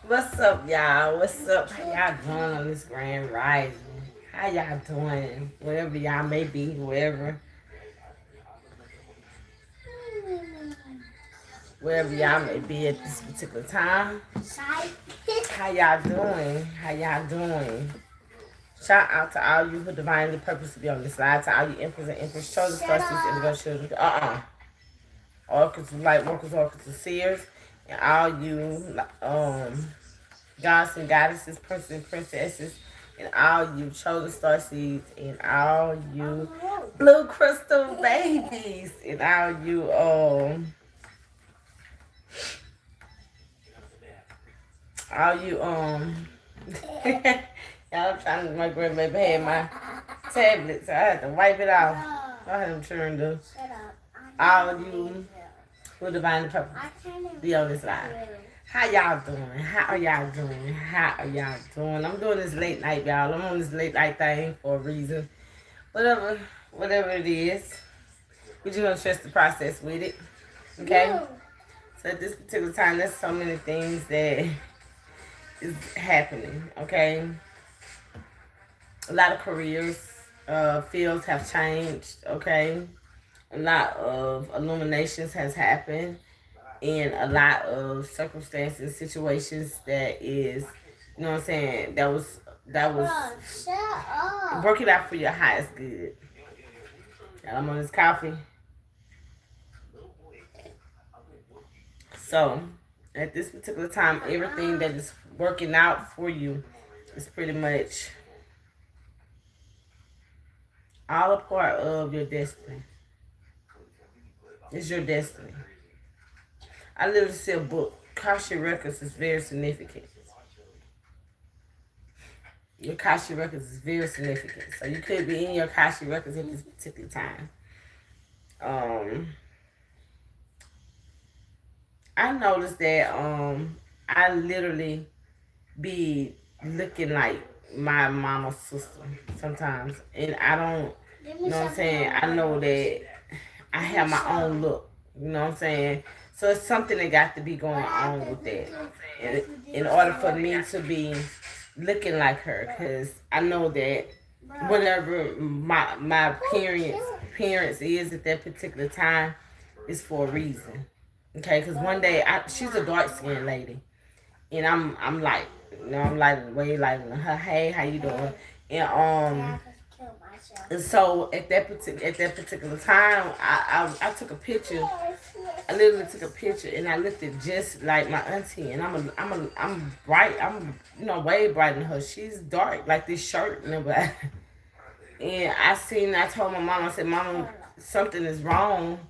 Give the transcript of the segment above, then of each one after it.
What's up, y'all? What's up? How y'all doing on this grand rising? How y'all doing? Wherever y'all may be, wherever y'all may be at this particular time. How y'all doing? How y'all doing? Shout out to all you who divinely purpose to be on this live, to all you emperors and empress, chosen stars, and the children. Oracles of light workers, oracles of seers, and all you gods and goddesses, princes and princesses, and all you chosen star seeds, and all you blue crystal babies, and all you y'all trying to, my grandbaby had my tablet, so I had to wipe it off. I had them turned to all you who divinely purpose be on this live. How y'all doing? How are y'all doing? How are y'all doing? I'm doing this late night, y'all. I'm on this late night thing for a reason. Whatever it is, we just gonna trust the process with it. Okay? So at this particular time, there's so many things that is happening. Okay? A lot of careers, fields have changed. Okay? A lot of illuminations has happened. In a lot of circumstances, situations that is, you know what I'm saying, that was working out for your highest good. I'm on this coffee. So, at this particular time, everything that is working out for you is pretty much all a part of your destiny. It's your destiny. I literally see a book. Akashic Records is very significant. Your Akashic Records is very significant. So you could be in your Akashic Records at this particular time. I noticed that I literally be looking like my mama's sister sometimes. And I don't, you know what I'm saying? I know that I have my own look. You know what I'm saying? So it's something that got to be going on with that. And in order for me to be looking like her, because I know that whatever my parents is at that particular time is for a reason. Okay, because one day she's a dark skinned lady, and I'm like, you know, I'm like way like her, hey, how you doing? And so at that particular time, I took a picture. I literally took a picture and I looked at just like my auntie, and I'm bright. I'm way brighter than her. She's dark like this shirt and everything. And I told my mom, I said, Mama, something is wrong.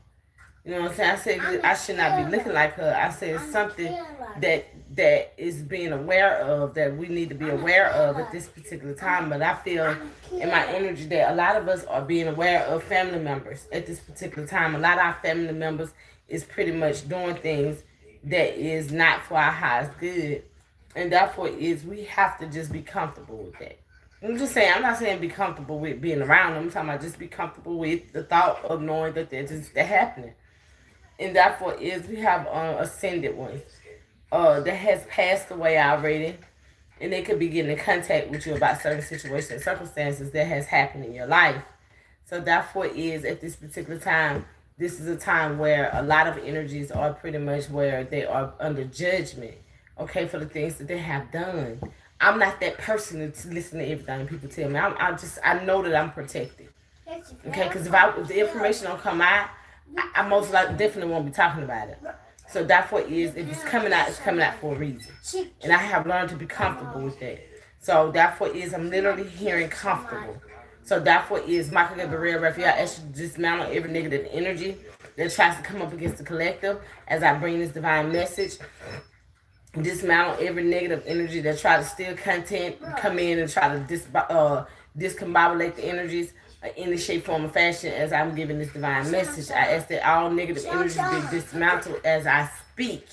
You know what I'm saying? I said I should not be looking like her. I said something that is being aware of, that we need to be aware of at this particular time. But I feel in my energy that a lot of us are being aware of family members at this particular time. A lot of our family members is pretty much doing things that is not for our highest good. And therefore we have to just be comfortable with that. I'm just saying, I'm not saying be comfortable with being around them. I'm talking about just be comfortable with the thought of knowing that they're happening. And therefore we have ascended ones that has passed away already, and they could be getting in contact with you about certain situations and circumstances that has happened in your life. So therefore at this particular time, this is a time where a lot of energies are pretty much where they are under judgment, okay, for the things that they have done. I'm not that person to listen to everything people tell me. I know that I'm protected, okay, because if the information don't come out, I most likely definitely won't be talking about it. So therefore if it's coming out for a reason. And I have learned to be comfortable with that. So therefore I'm literally hearing comfortable. So therefore Michael Gabriel Raphael, I ask you to dismantle every negative energy that tries to come up against the collective as I bring this divine message. Dismantle every negative energy that try to steal content, come in and try to discombobulate the energies in any shape, form, or fashion as I'm giving this divine message. I ask that all negative energies be dismantled as I speak.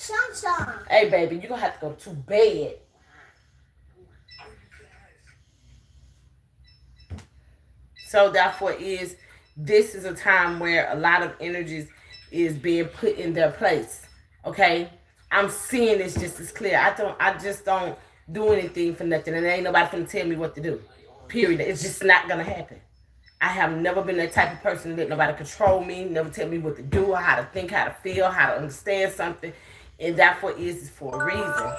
Hey, baby, you're going to have to go to bed. So, therefore, this is a time where a lot of energies is being put in their place. Okay? I'm seeing this just as clear. I just don't do anything for nothing, and there ain't nobody finna tell me what to do. Period. It's just not gonna happen. I have never been that type of person that nobody control me, never tell me what to do, or how to think, how to feel, how to understand something. And therefore is for a reason.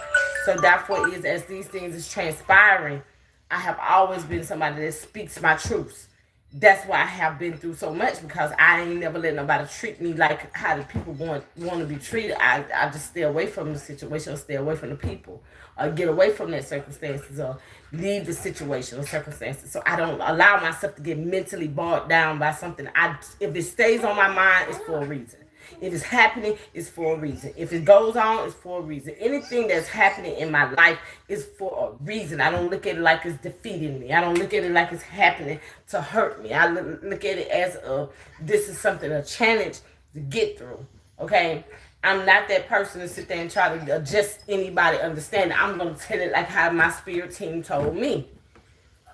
So therefore is as these things is transpiring, I have always been somebody that speaks my truths. That's why I have been through so much, because I ain't never let nobody treat me like how the people want to be treated. I just stay away from the situation, or stay away from the people, or get away from that circumstances, or leave the situation or circumstances. So I don't allow myself to get mentally bogged down by something. If it stays on my mind, it's for a reason. If it's happening, it's for a reason. If it goes on, it's for a reason. Anything that's happening in my life is for a reason. I don't look at it like it's defeating me. I don't look at it like it's happening to hurt me. I look at it as this is something, a challenge to get through. Okay? I'm not that person to sit there and try to adjust anybody understanding. I'm going to tell it like how my spirit team told me.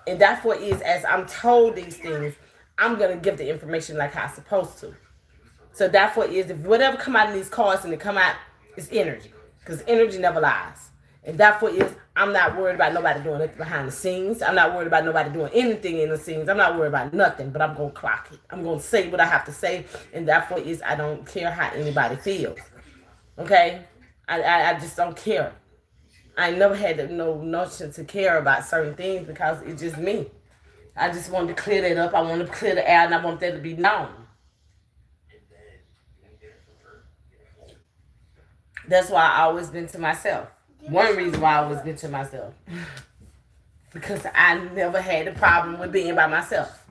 And therefore is, as I'm told these things, I'm going to give the information like how I'm supposed to. So therefore is, if whatever come out of these cards and they come out, it's energy. Because energy never lies. And therefore is, I'm not worried about nobody doing it behind the scenes. I'm not worried about nobody doing anything in the scenes. I'm not worried about nothing, but I'm going to clock it. I'm going to say what I have to say. And therefore is, I don't care how anybody feels. Okay? I just don't care. I never had no notion to care about certain things, because it's just me. I just wanted to clear that up. I wanted to clear the air, and I want that to be known. That's why I always been to myself. One reason why I always been to myself. Because I never had a problem with being by myself.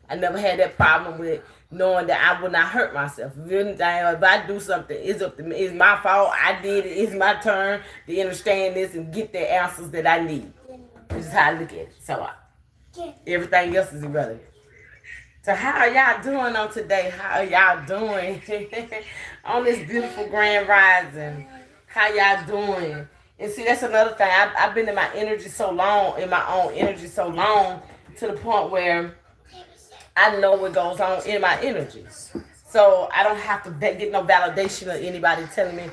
I never had that problem with knowing that I would not hurt myself. If I do something, it's up to me. It's my fault. I did it. It's my turn to understand this and get the answers that I need. This is how I look at it. So everything else is irrelevant. So how are y'all doing on today? How are y'all doing on this beautiful grand rising? How y'all doing? And see, that's another thing. I've been in my energy so long, in my own energy so long, to the point where I know what goes on in my energy. So I don't have to get no validation of anybody telling me,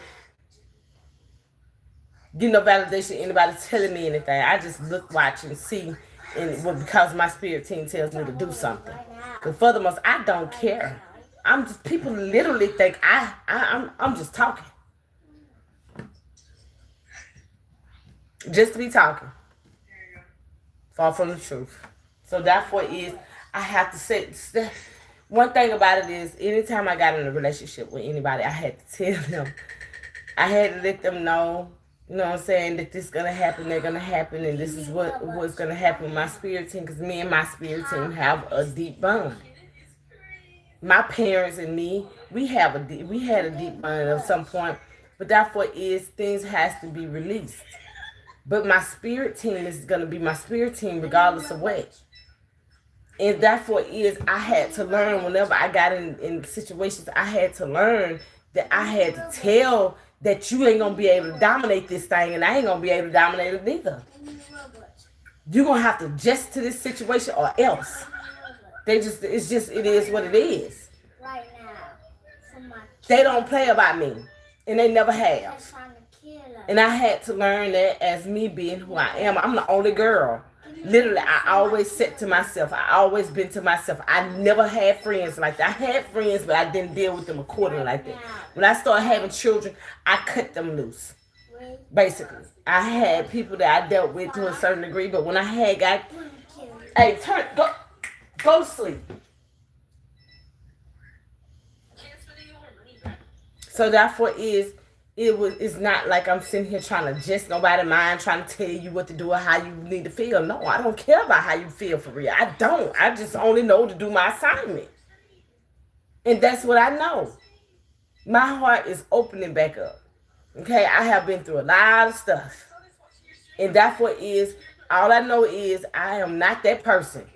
anybody telling me anything. I just look, watch, and see, and because my spirit team tells me to do something. But furthermore, I don't care. I'm just, people literally think I'm just talking. Just to be talking. Far from the truth. So therefore is, I have to say, one thing about it is, anytime I got in a relationship with anybody, I had to tell them, I had to let them know, you know what I'm saying, that this is going to happen, they're going to happen, and this is what's going to happen with my spirit team, because me and my spirit team have a deep bond. My parents and me, we had a deep bond at some point, but therefore is, things has to be released. But my spirit team is going to be my spirit team regardless of what. And therefore is, I had to learn whenever I got in situations, I had to learn that I had to tell that you ain't going to be able to dominate this thing, and I ain't going to be able to dominate it neither. You're going to have to adjust to this situation or else. It is what it is. They don't play about me, and they never have. And I had to learn that as me being who I am. I'm the only girl. Literally, I always said to myself, I always been to myself. I never had friends like that. I had friends, but I didn't deal with them accordingly like that. When I started having children, I cut them loose. Basically, I had people that I dealt with to a certain degree, but when I had hey, go to sleep. So therefore it's not like I'm sitting here trying to adjust nobody's mind, trying to tell you what to do or how you need to feel. No, I don't care about how you feel for real. I don't. I just only know to do my assignment. And that's what I know. My heart is opening back up. Okay, I have been through a lot of stuff. And therefore is, all I know is I am not that person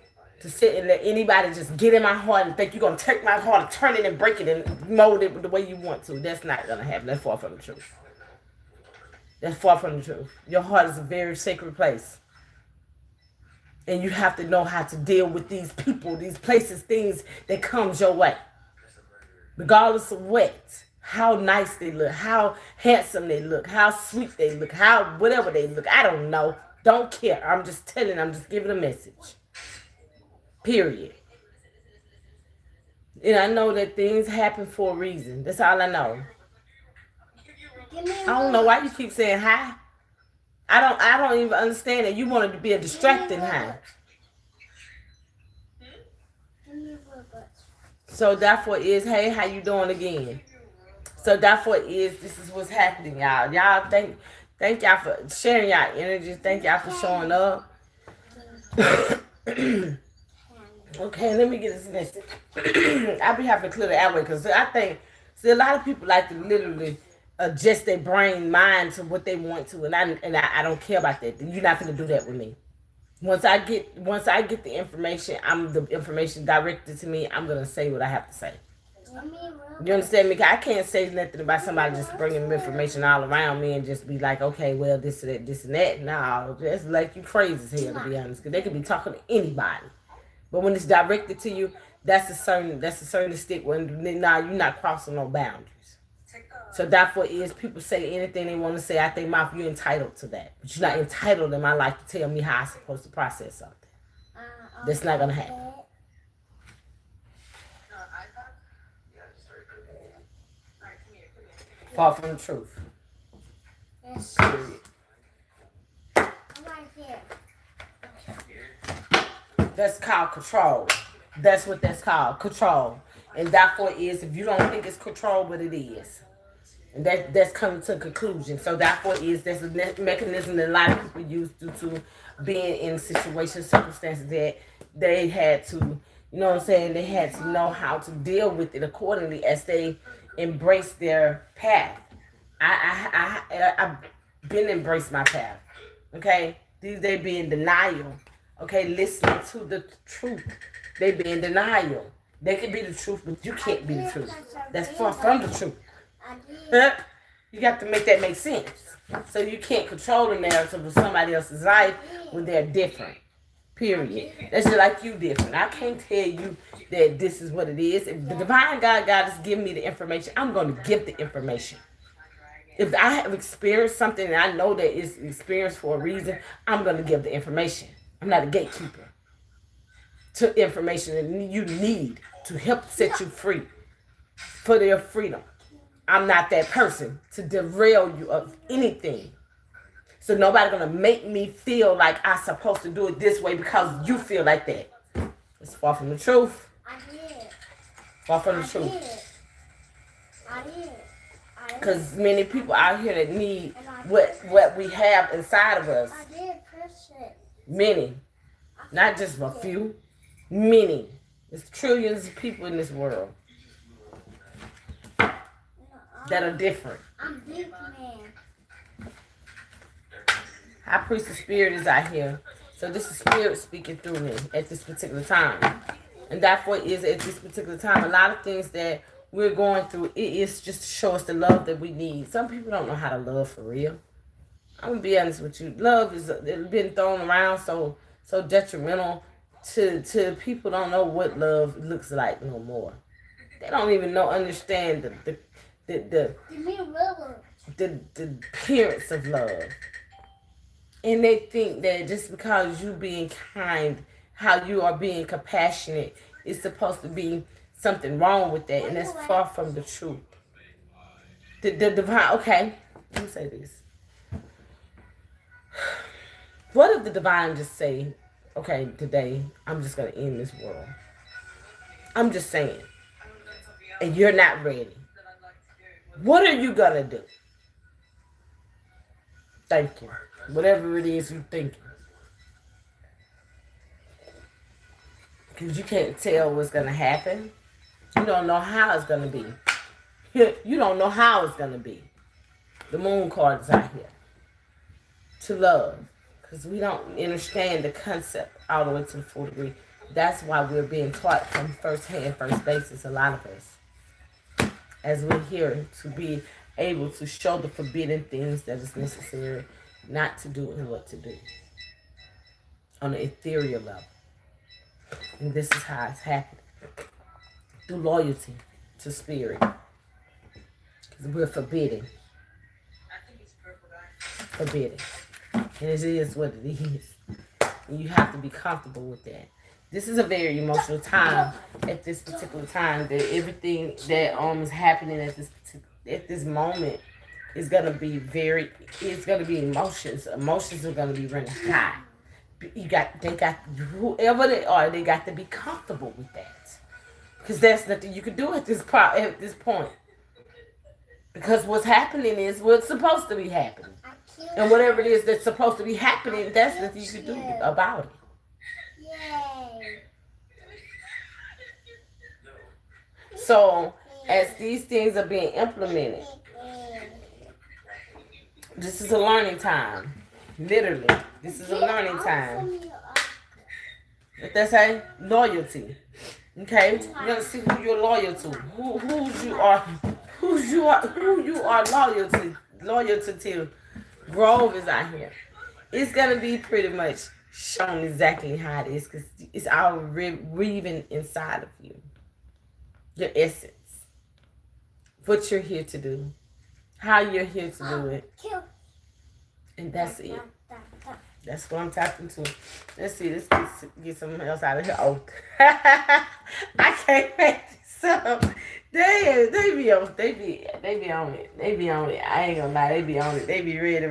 to sit and let anybody just get in my heart and think you're going to take my heart and turn it and break it and mold it the way you want to. That's not going to happen. That's far from the truth. That's far from the truth. Your heart is a very sacred place. And you have to know how to deal with these people, these places, things that comes your way. Regardless of what. how nice they look, how handsome they look, how sweet they look, how whatever they look. I don't know. Don't care. I'm just telling, I'm just giving a message. Period. And I know that things happen for a reason. That's all I know. I don't know why you keep saying hi. I don't even understand that you wanted to be a distracting hi. So therefore is, hey, how you doing again? So therefore is, this is what's happening, y'all. Y'all thank y'all for sharing y'all energy. Thank y'all for showing up. Okay, let me get this message. I'll be having to clear the airway because I think, see, a lot of people like to literally adjust their brain mind to what they want to, and I don't care about that. You're not gonna do that with me. Once I get the information, I'm the information directed to me. I'm gonna say what I have to say. You understand me? I can't say nothing about somebody just bringing information all around me and just be like, okay, well, this and that, this and that. No, that's like you crazy as hell, to be honest. Because they could be talking to anybody. But when it's directed to you, that's a certain stick. When now you're not crossing no boundaries. So therefore, is people say anything they want to say out their mouth, you're entitled to that. But you're not entitled in my life to tell me how I'm supposed to process something. That's not gonna happen. Far from the truth. Period. That's called control. That's what that's called, control. And therefore is, if you don't think it's control, but it is. And that's coming to a conclusion. So therefore is, there's a mechanism that a lot of people use due to being in situations, circumstances that they had to, you know what I'm saying, they had to know how to deal with it accordingly as they embrace their path. I've been embraced my path. Okay? They be in denial. Okay, listening to the truth. They be in denial. They can be the truth, but you can't be the truth. That's far from the truth. You got to make that make sense. So you can't control the narrative of somebody else's life when they're different. Period. That's just like you different. I can't tell you that this is what it is. If the divine God is giving me the information, I'm going to give the information. If I have experienced something and I know that it's experienced for a reason, I'm going to give the information. I'm not a gatekeeper to information that you need to help set you free for their freedom. I'm not that person to derail you of anything. So nobody gonna make me feel like I'm supposed to do it this way because you feel like that. It's far from the truth. Far from the truth. Because many people out here that need what we have inside of us. Many. Not just a few. Many. There's trillions of people in this world that are different. High Priest of Spirit is out here. So this is Spirit speaking through me at this particular time. And therefore is at this particular time, a lot of things that we're going through, it is just to show us the love that we need. Some people don't know how to love for real. I'm going to be honest with you. Love is been thrown around so detrimental to people don't know what love looks like no more. They don't even understand the appearance of love. And they think that just because you being kind, how you are being compassionate, is supposed to be something wrong with that. And that's far from the truth. The divine, okay, let me say this. What if the divine just say, okay, today, I'm just going to end this world. I'm just saying. And you're not ready. What are you going to do? Thank you. Whatever it is you're thinking. Because you can't tell what's going to happen. You don't know how it's going to be. You don't know how it's going to be. The moon card is out here. To love. Because we don't understand the concept all the way to the full degree. That's why we're being taught from first basis, a lot of us. As we're here to be able to show the forbidden things that is necessary not to do and what to do. On an ethereal level. And this is how it's happening. Through loyalty to spirit. We're forbidden. Forbidden. And it is what it is. And you have to be comfortable with that. This is a very emotional time at this particular time. That everything that is happening at this moment is gonna be very. It's gonna be emotions. Emotions are gonna be running high. They got whoever they are. They got to be comfortable with that, because there's nothing you can do at this point. Because what's happening is what's supposed to be happening. And whatever it is that's supposed to be happening, that's nothing you can do about it. So, as these things are being implemented, this is a learning time. Literally, this is a learning time. What they say? Loyalty. Okay, you're gonna see who you're loyal to, who you are loyal to. Grove is out here. It's gonna be pretty much shown exactly how it is, because it's all weaving inside of you, your essence, what you're here to do, how you're here to do it, and that's it. That's what I'm tapping to. Let's see. Let's get something else out of here. Oh, I can't make this up. They be on it. They be on it. I ain't gonna lie. They be on it. They be ready.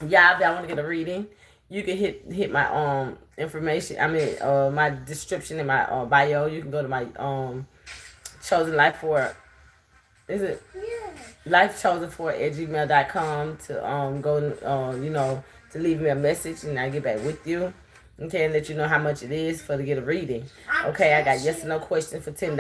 Yeah, if y'all want to get a reading, you can hit my information. I mean my description in my bio. You can go to my Chosen Life for. Is it? LifeChosenFor@gmail.com to go to leave me a message, and I get back with you. Okay, and let you know how much it is to get a reading. Okay, I got yes or no questions for $10.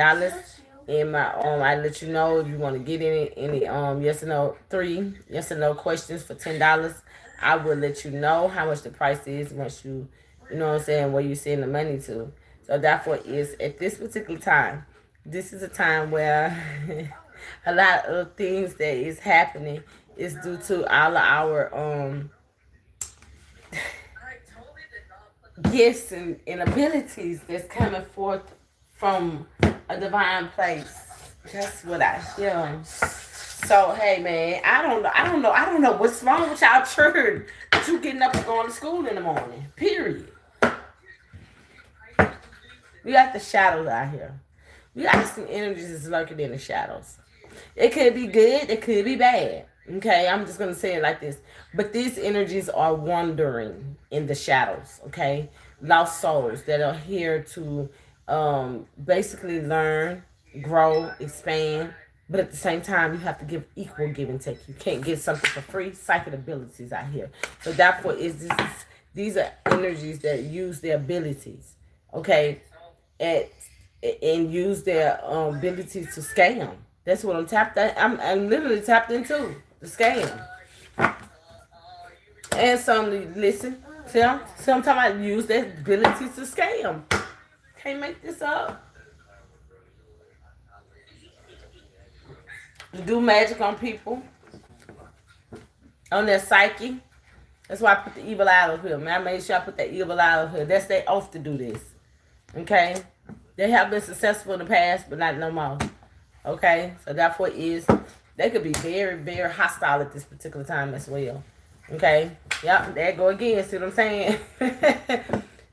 And my I let you know if you want to get any yes or no 3 yes or no questions for $10. I will let you know how much the price is once you know what I'm saying, where you send the money to. So therefore is at this particular time, this is a time where a lot of things that is happening is due to all of our gifts and abilities that's coming forth from a divine place. That's what I feel. So hey man, I don't know what's wrong with y'all children, but you getting up and going to school in the morning. Period. We got the shadows out here. We got some energies that's lurking in the shadows. It could be good, it could be bad. Okay, I'm just gonna say it like this. But these energies are wandering in the shadows, okay? Lost souls that are here to basically learn, grow, expand. But at the same time, you have to give equal give and take. You can't get something for free. Psychic abilities out here. So therefore, these are energies that use their abilities, okay, at and use their abilities to scam. That's what I'm tapped. I'm literally tapped into the scam. And some listen. See, I'm talking about use their abilities to scam. Can't make this up. Do magic on people, on their psyche. That's why I put the evil out of here. Man, I made sure I put that evil out of here. That's their oath to do this. Okay? They have been successful in the past, but not no more. Okay? So therefore they could be very, very hostile at this particular time as well. Okay? Yep, there go again. See what I'm saying?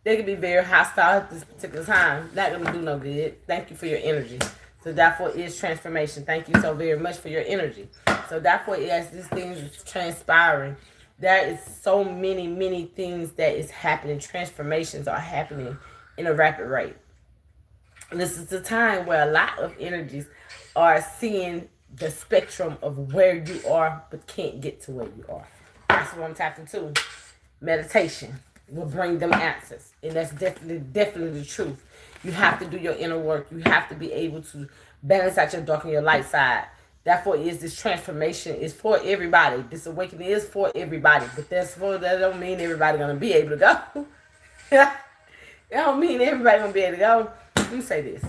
They could be very hostile at this particular time. Not going to do no good. Thank you for your energy. So therefore is transformation. Thank you so very much for your energy. So therefore as these things is transpiring, there is so many things that is happening. Transformations are happening in a rapid rate. And this is the time where a lot of energies are seeing the spectrum of where you are but can't get to where you are. That's what I'm tapping to. Meditation will bring them answers. And that's definitely the truth. You have to do your inner work. You have to be able to balance out your dark and your light side. Therefore, this transformation is for everybody. This awakening is for everybody. But that don't mean everybody gonna be able to go. That don't mean everybody gonna be able to go. Let me say this.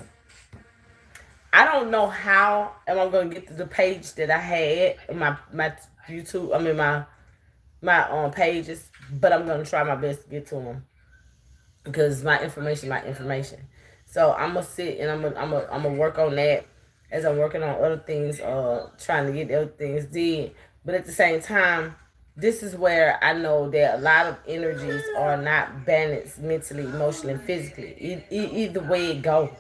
I don't know how am I gonna get to the page that I had in my YouTube. I mean my pages, but I'm gonna try my best to get to them because my information. So I'm gonna sit and I'm gonna work on that as I'm working on other things, trying to get other things did. But at the same time, this is where I know that a lot of energies are not balanced mentally, emotionally, and physically. Either way it go,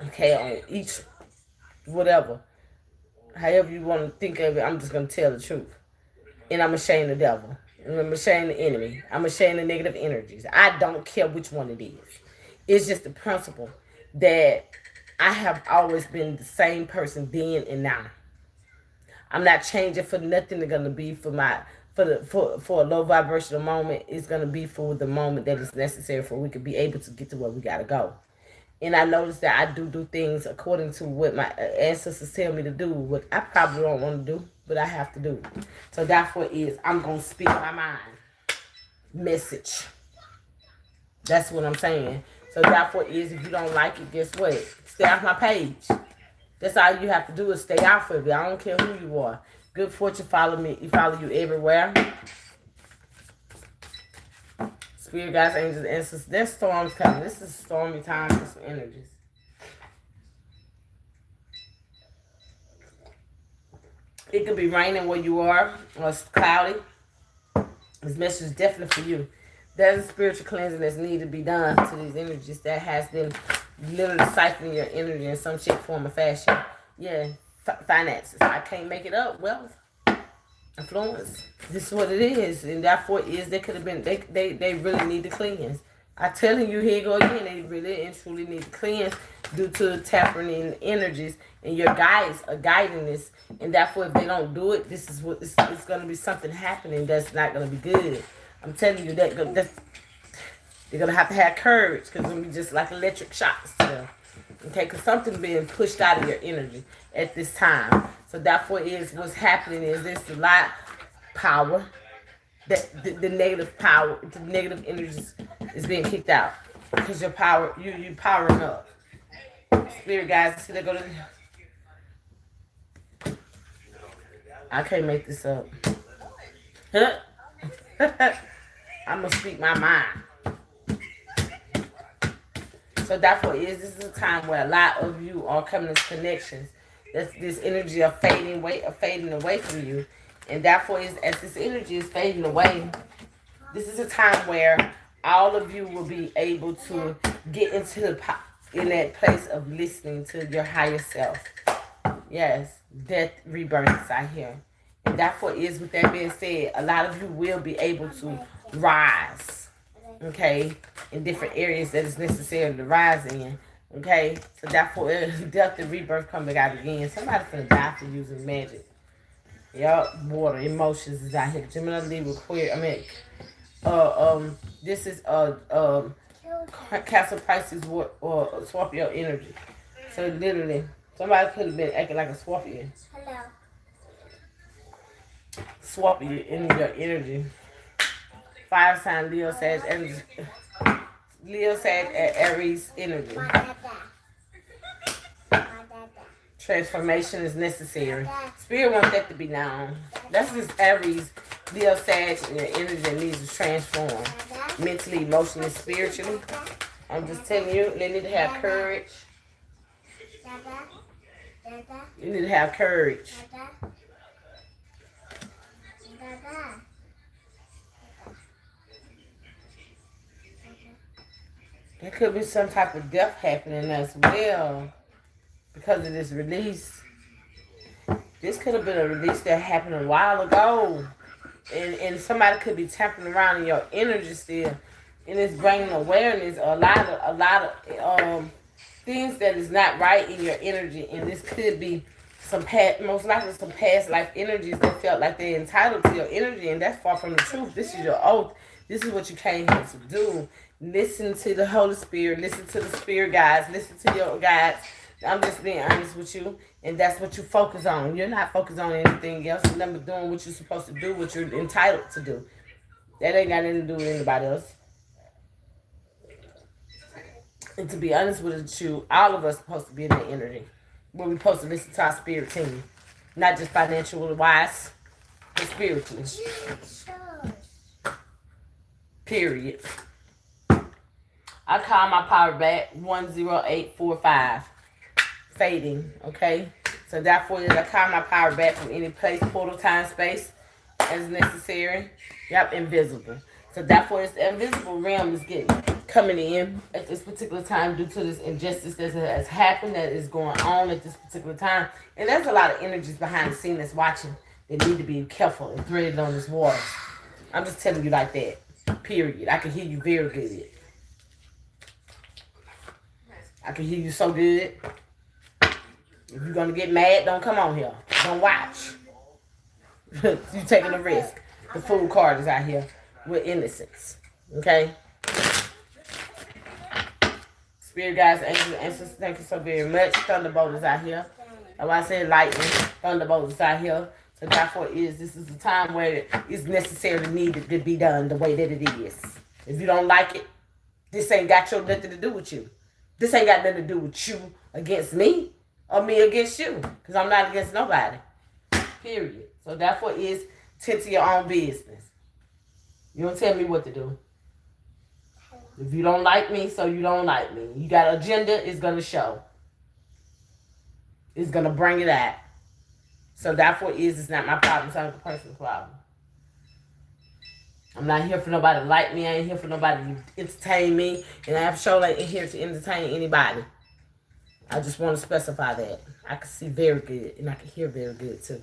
okay, on each whatever, however you want to think of it. I'm just gonna tell the truth, and I'm ashamed of the devil. And I'm ashamed of the enemy. I'm ashamed of negative energies. I don't care which one it is. It's just the principle that I have always been the same person then and now. I'm not changing for nothing. It's gonna be for my for a low vibrational moment. It's gonna be for the moment that is necessary for we could be able to get to where we gotta go. And I noticed that I do things according to what my ancestors tell me to do. What I probably don't want to do, but I have to do. So therefore, I'm gonna speak my mind message. That's what I'm saying. So therefore, if you don't like it, guess what? Stay off my page. That's all you have to do is stay off of it. I don't care who you are. Good fortune follow me. You follow you everywhere. Spirit guides, angels, ancestors. There's storms coming. This is stormy time for some energies. It could be raining where you are, or it's cloudy. This message is definitely for you. There's a spiritual cleansing that's needed to be done to these energies that has been literally siphoning your energy in some shape, form, or fashion. Yeah, finances. I can't make it up. Wealth, influence. This is what it is, and therefore they could have been. They really need to cleanse. I'm telling you, here you go again. They really and truly need to cleanse due to tapping in energies, and your guides are guiding this. And therefore, if they don't do it, this is what it's going to be something happening that's not going to be good. I'm telling you that's they're going to have courage because it's going to be just like electric shocks to them. Okay, because something's being pushed out of your energy at this time. So therefore, what's happening is this a lot power. That the negative power, the negative energies is being kicked out because your power, you powering up. Spirit guys, see they go to. I can't make this up. I'm gonna speak my mind. So therefore, this is a time where a lot of you are coming to connections. That's this energy of fading away from you. And therefore, as this energy is fading away, this is a time where all of you will be able to get in that place of listening to your higher self. Yes, death, rebirth out here. And therefore, with that being said, a lot of you will be able to rise, okay, in different areas that is necessary to rise in. Okay, so therefore, death and rebirth come back out again. Somebody's gonna die for using magic. Yup, water, emotions is out here. Gemini, Libra, Queer. This is Castle Pisces or Scorpio energy. So literally, somebody could have been acting like a Scorpio. Hello. Scorpio in your energy. Fire sign Leo, Sag, energy. Leo, Sag, Aries energy. Transformation is necessary. Spirit wants that to be known. That's just Aries, Leo, Sag, and your energy that needs to transform mentally, emotionally, spiritually. I'm just telling you, they need to have courage. You need to have courage. There could be some type of death happening as well because of this release. This could have been a release that happened a while ago. And somebody could be tapping around in your energy still. And it's bringing awareness a lot of things that is not right in your energy. And this could be most likely some past life energies that felt like they're entitled to your energy. And that's far from the truth. This is your oath. This is what you came here to do. Listen to the Holy Spirit. Listen to the Spirit guides. Listen to your guides. I'm just being honest with you. And that's what you focus on. You're not focused on anything else. You're never doing what you're supposed to do, what you're entitled to do. That ain't got anything to do with anybody else. And to be honest with you, all of us are supposed to be in that energy. Where we're supposed to listen to our spirit team. Not just financially wise, but spiritually. Period. I call my power back 10845. Fading, okay? So therefore, I call my power back from any place, portal, time, space as necessary. Yep, invisible. So therefore, it's the invisible realm is getting coming in at this particular time due to this injustice that has happened, that is going on at this particular time. And there's a lot of energies behind the scene that's watching that need to be careful and threaded on this water. I'm just telling you like that. Period. I can hear you very good. I can hear you so good. If you're gonna get mad, don't come on here. Don't watch. You taking a risk. The fool card is out here with innocence. Okay? Spirit guides, angels, ancestors, thank you so very much. Thunderbolt is out here. That's why I said lightning. Thunderbolt is out here. So therefore this is the time where it's necessarily needed to be done the way that it is. If you don't like it, this ain't got nothing to do with you. This ain't got nothing to do with you against me or me against you. Because I'm not against nobody. Period. So therefore tend to your own business. You don't tell me what to do. If you don't like me, so you don't like me. You got an agenda, it's going to show. It's going to bring it out. So therefore it's not my problem. It's not the person's problem. I'm not here for nobody to like me. I ain't here for nobody to entertain me. And I have shown ain't here to entertain anybody. I just want to specify that. I can see very good. And I can hear very good too.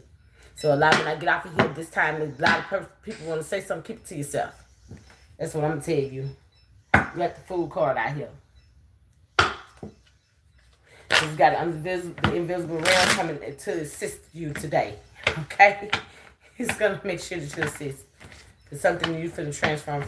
So a lot when I get off of here this time, a lot of people want to say something, keep it to yourself. That's what I'm going to tell you. You got the food card out here. You got the invisible realm coming to assist you today. Okay? It's going to make sure that you assist. It's something you finna transform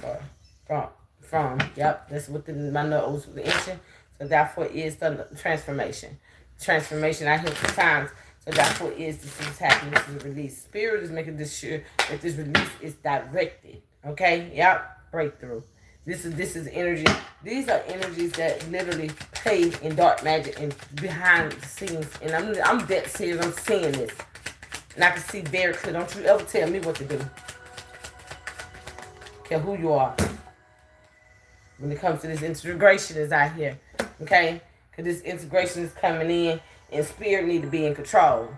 from. Yep, that's what my nose was ancient. So therefore is the transformation. Transformation I hear 2 times. So therefore this is happening. This is a release. Spirit is making this sure that this release is directed. Okay? Yep. Breakthrough. This is energy. These are energies that literally play in dark magic and behind the scenes. And I'm dead serious. I'm seeing this. And I can see very clear. Don't you ever tell me what to do. Care who you are. When it comes to this integration is out here. Okay? Because this integration is coming in and spirit need to be in control.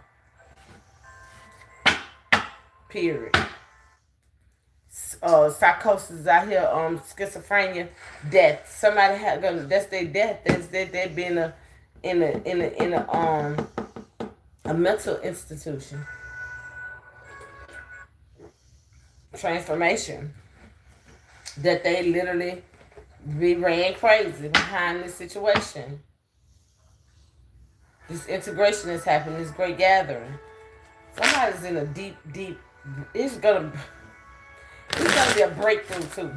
Period. Psychosis out here, schizophrenia, death. Somebody that's their death. That's they being in a mental institution. Transformation. That they literally ran crazy behind this situation. This integration is happening, this great gathering. Somebody's in a deep, it's gonna be a breakthrough too.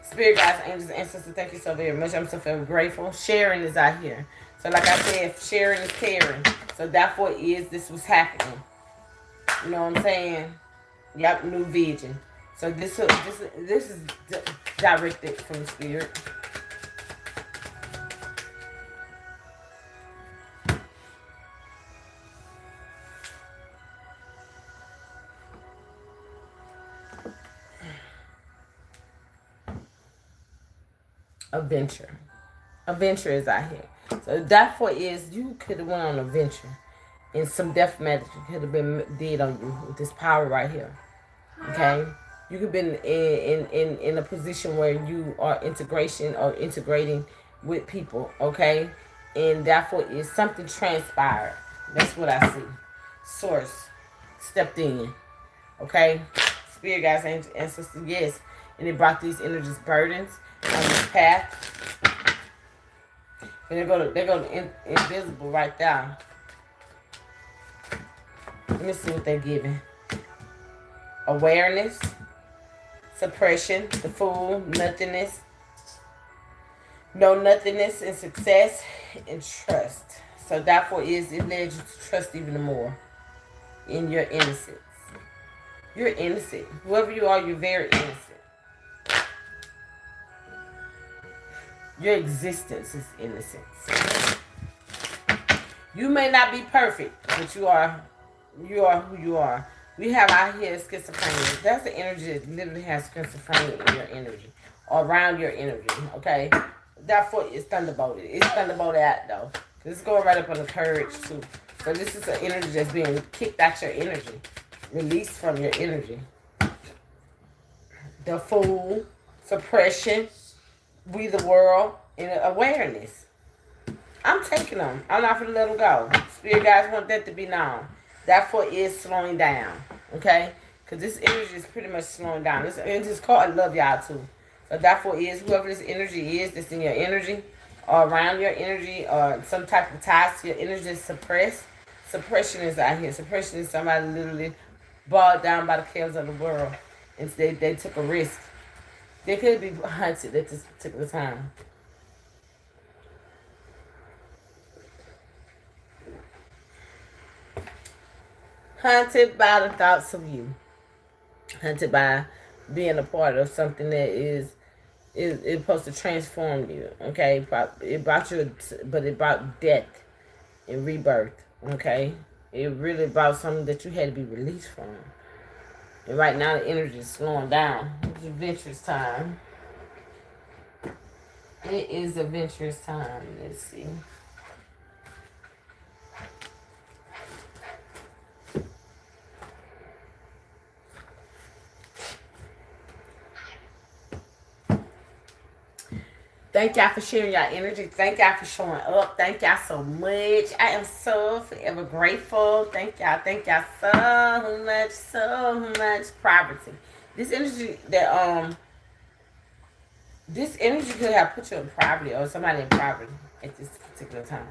Spirit guides, angels, ancestors, thank you so very much. I'm so very grateful. Sharing is out here. So like I said, sharing is caring. So therefore this was happening. You know what I'm saying? Yep, new vision. So this is directed from spirit. A venture is out here. So therefore you could have went on a venture, and some death magic could have been did on you with this power right here. Okay, you could have been in a position where you are integrating with people. Okay, and therefore something transpired. That's what I see. Source stepped in. Okay, spirit guides, angels, ancestors, yes, and it brought these energies burdens on this path. And they're gonna invisible right there. Let me see what they're giving. Awareness, suppression, the fool, nothingness, no nothingness, and success, and trust. So therefore it led you to trust even more in your innocence. You're innocent. Whoever you are, you're very innocent. Your existence is innocence. You may not be perfect, but you are who you are. We have out here schizophrenia. That's the energy that literally has schizophrenia in your energy. around your energy, okay? That foot is thunderbolted. It's thunderbolted out, though. It's going right up on the courage, too. So this is an energy that's being kicked out your energy. Released from your energy. The Fool, suppression, we the world, and awareness. I'm taking them. I'm not going to let them go. Spirit guys want that to be known. That foot is slowing down, okay? Because this energy is pretty much slowing down. This energy is called I love y'all, too. So therefore is whoever this energy is that's in your energy or around your energy or some type of ties to your energy is suppressed. Suppression is out here. Suppression is somebody literally bogged down by the cares of the world. And they took a risk. They could be hunted at this particular time. Hunted by the thoughts of you. Hunted by being a part of something that is supposed to transform you, okay? It brought you, but it brought death and rebirth, okay? It really brought something that you had to be released from. And right now the energy is slowing down. It's adventurous time. It is adventurous time. Let's see. Thank y'all for sharing y'all energy. Thank y'all for showing up. Thank y'all so much. I am so forever grateful. Thank y'all. Thank y'all so much poverty. This energy that this energy could have put you in poverty or somebody in poverty at this particular time.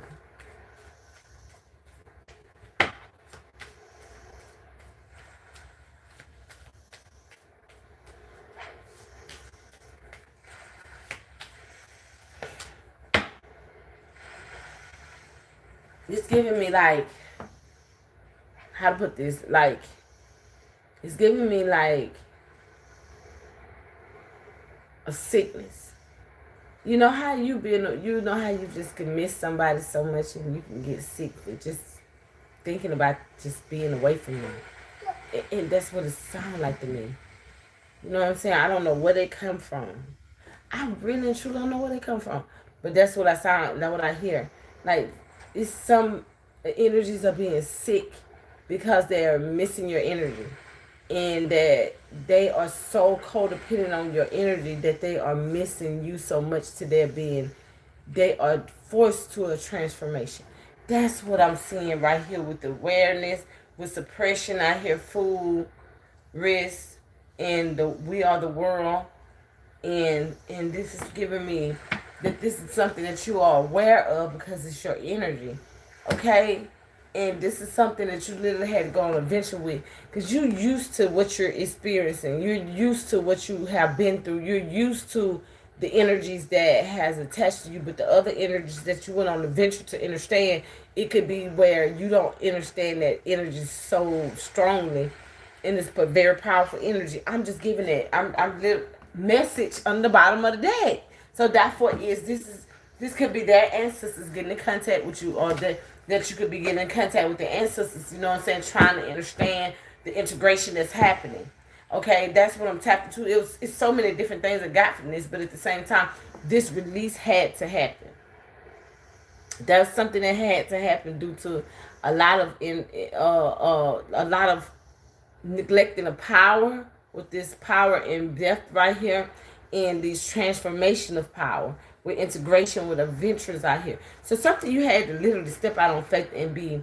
It's giving me like, how to put this, like, it's giving me like a sickness. You know how you just can miss somebody so much and you can get sick for just thinking about just being away from them. And that's what it sounds like to me. You know what I'm saying? I don't know where they come from. I really and truly don't know where they come from. But that's what that's what I hear. Like, it's some energies are being sick because they're missing your energy. And that they are so codependent on your energy that they are missing you so much to their being. They are forced to a transformation. That's what I'm seeing right here with awareness, with suppression. I hear food, risk, and we are the world. And this is giving me that this is something that you are aware of because it's your energy, okay? And this is something that you literally had to go on an adventure with because you're used to what you're experiencing. You're used to what you have been through. You're used to the energies that has attached to you, but the other energies that you went on an adventure to understand, it could be where you don't understand that energy so strongly, and it's a very powerful energy. I'm just giving it. I'm little message on the bottom of the deck. So therefore this could be their ancestors getting in contact with you, or that you could be getting in contact with the ancestors, you know what I'm saying, trying to understand the integration that's happening. Okay, that's what I'm tapping to. It's so many different things I got from this, but at the same time, this release had to happen. That's something that had to happen due to a lot of neglecting of power, with this power and depth right here, and these transformation of power with integration with adventures out here. So something you had to literally step out on faith and be,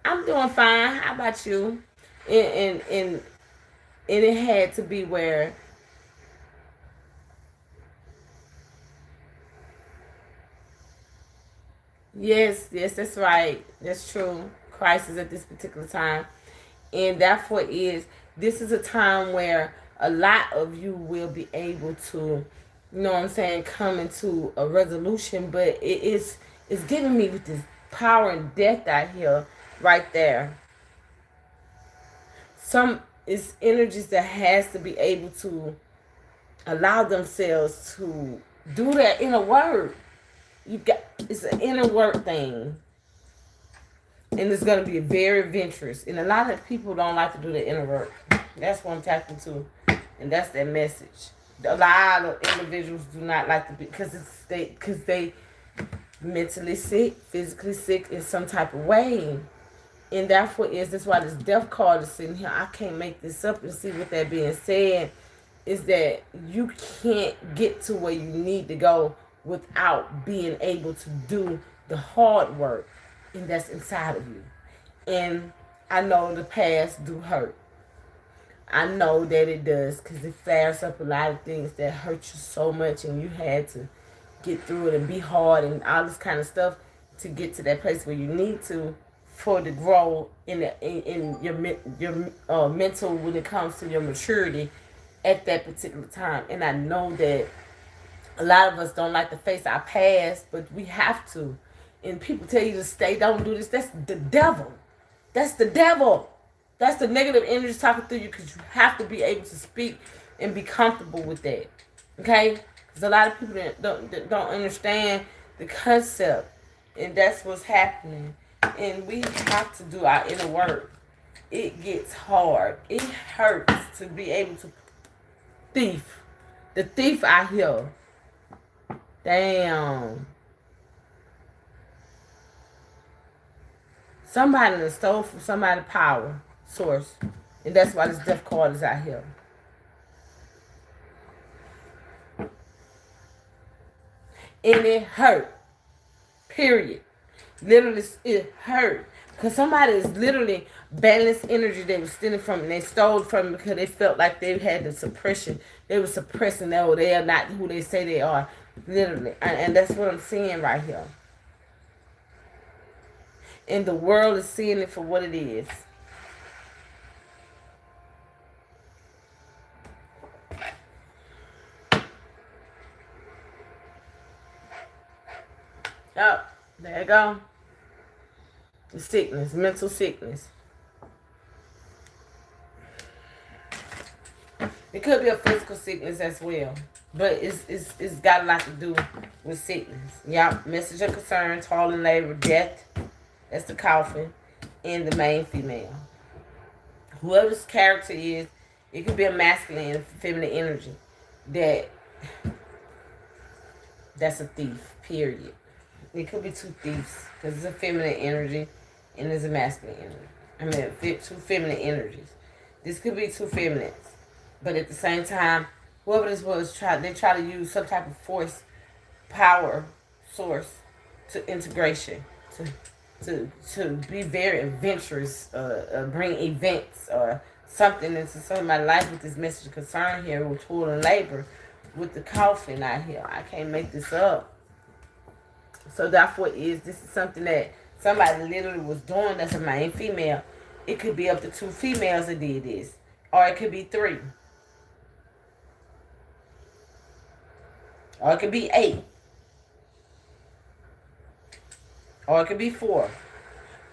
I'm doing fine, how about you? And it had to be where yes, that's right, that's true. Crisis at this particular time. And therefore this is a time where a lot of you will be able to, you know what I'm saying, come into a resolution. But it's giving me with this power and death out here right there. It's energies that has to be able to allow themselves to do that inner work. It's an inner work thing. And it's going to be very adventurous. And a lot of people don't like to do the inner work. That's what I'm tapping to. And that's that message. A lot of individuals do not like to be, because they mentally sick, physically sick in some type of way. And therefore that's why this death card is sitting here. I can't make this up. And see, with that being said, is that you can't get to where you need to go without being able to do the hard work, and that's inside of you. And I know the past do hurt. I know that it does, because it flares up a lot of things that hurt you so much, and you had to get through it and be hard and all this kind of stuff to get to that place where you need to, for to grow in your mental, when it comes to your maturity at that particular time. And I know that a lot of us don't like to face our past, but we have to. And people tell you to stay, don't do this. That's the devil. That's the devil. That's the negative energy talking through you, because you have to be able to speak and be comfortable with that. Okay? Because a lot of people don't understand the concept. And that's what's happening. And we have to do our inner work. It gets hard. It hurts to be able to thief. The thief out here. Damn. Somebody that stole from somebody's power source. And that's why this death card is out here. And it hurt. Period. Literally, it hurt. Because somebody is literally balanced energy they were stealing from, and they stole from because they felt like they had the suppression. They were suppressing, they are not who they say they are. Literally. And that's what I'm seeing right here. And the world is seeing it for what it is. Oh, there you go. The sickness, mental sickness. It could be a physical sickness as well. But it's got a lot to do with sickness. Yep. Message of concern, tall and labor, death. That's the coffin. And the main female. Whoever's character is, it could be a masculine and feminine energy. That's a thief, period. It could be two thieves, because it's a feminine energy and it's a masculine energy. I mean, two feminine energies. This could be two feminines. But at the same time, whoever this was, they try to use some type of force, power, source to integration, to be very adventurous, bring events or something into somebody's life with this message of concern here, with toil and labor, with the coffin out here. I can't make this up. So therefore this is something that somebody literally was doing. That's a main female. It could be up to two females that did this. Or it could be three. Or it could be 8. Or it could be 4.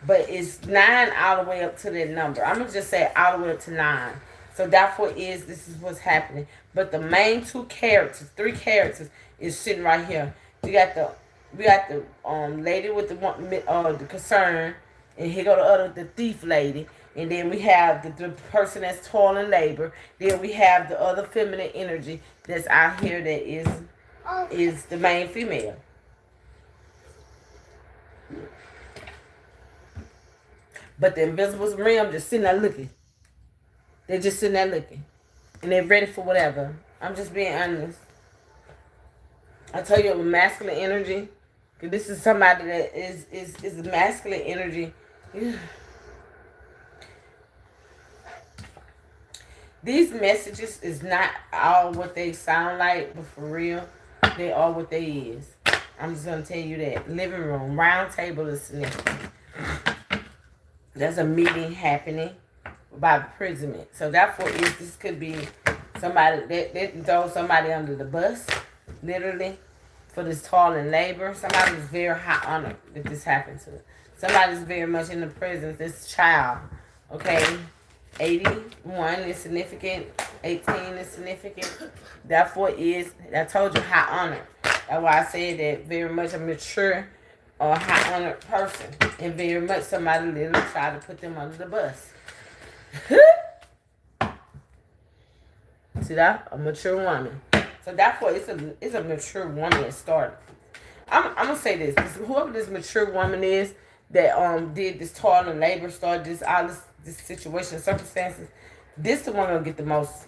But it's 9 all the way up to that number. I'm going to just say all the way up to 9. So therefore this is what's happening. But the main 3 characters is sitting right here. We got the lady with the concern, and here go the thief lady, and then we have the person that's toil and labor. Then we have the other feminine energy that's out here that is the main female. But the invisible realm just sitting there looking. They're just sitting there looking, and they're ready for whatever. I'm just being honest. I tell you, with masculine energy. This is somebody that is masculine energy. These messages is not all what they sound like, but for real, they are what they is. I'm just going to tell you that. Living room, round table is significant. There's a meeting happening by imprisonment. So therefore, this could be somebody that throws somebody under the bus, literally. For this toil and labor. Somebody is very high honored that this happened to. Somebody's very much in the presence. This child. Okay. 81 is significant. 18 is significant. Therefore I told you, high honored. That's why I said that very much a mature or high honored person. And very much somebody literally tried to put them under the bus. See that? A mature woman. So therefore, it's a mature woman that started. I'm gonna say this: whoever this mature woman is that did this toil and labor, started this situation, circumstances, this the one gonna get the most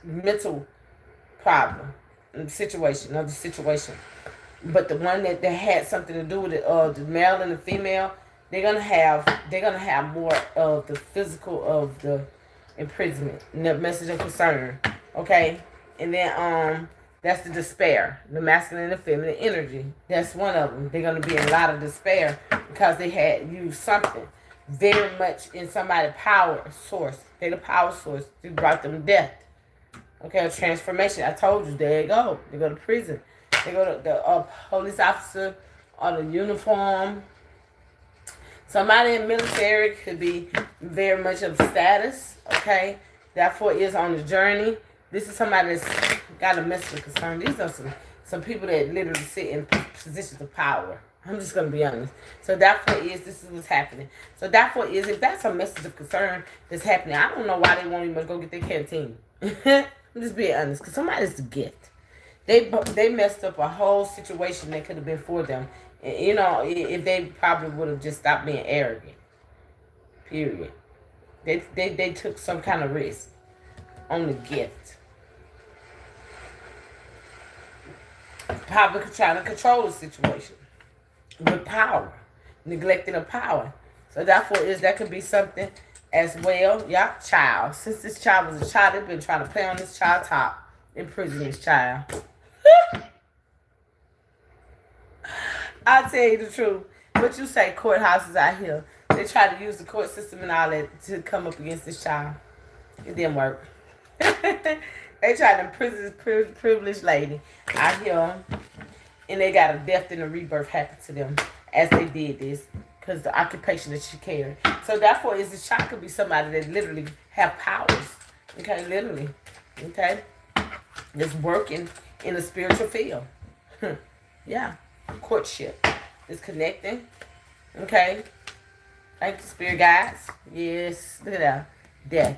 mental problem situation of the situation. But the one that had something to do with it, the male and the female, they're gonna have more of the physical of the imprisonment, the message of concern. Okay, and then that's the despair, the masculine and the feminine energy. That's one of them. They're gonna be in a lot of despair because they had used something very much in somebody's power source. They're the power source. They brought them death. Okay, a transformation. I told you, there you go. They go to prison. They go to the police officer or the uniform. Somebody in military could be very much of status. Okay, therefore is on the journey. This is somebody that's got a message of concern. These are some people that literally sit in positions of power. I'm just gonna be honest. So therefore this is what's happening. So therefore if that's a message of concern that's happening, I don't know why they won't even go get their canteen. I'm just being honest, because somebody's the gift. They messed up a whole situation that could have been for them. And, if they probably would have just stopped being arrogant. Period. They took some kind of risk on the gift. Probably trying to control the situation with power, neglecting of power. So therefore that could be something as well. Yeah, child. Since this child was a child, they've been trying to play on this child's top, imprison this child. I'll tell you the truth. What you say, courthouses out here, they try to use the court system and all that to come up against this child. It didn't work. They tried to imprison this privileged lady out here, and they got a death and a rebirth happen to them as they did this because the occupation that she carried. So therefore, this child could be somebody that literally have powers. Okay, literally. Okay, that's working in the spiritual field. Yeah, courtship is connecting. Okay, thank you, spirit guides. Yes, look at that, death.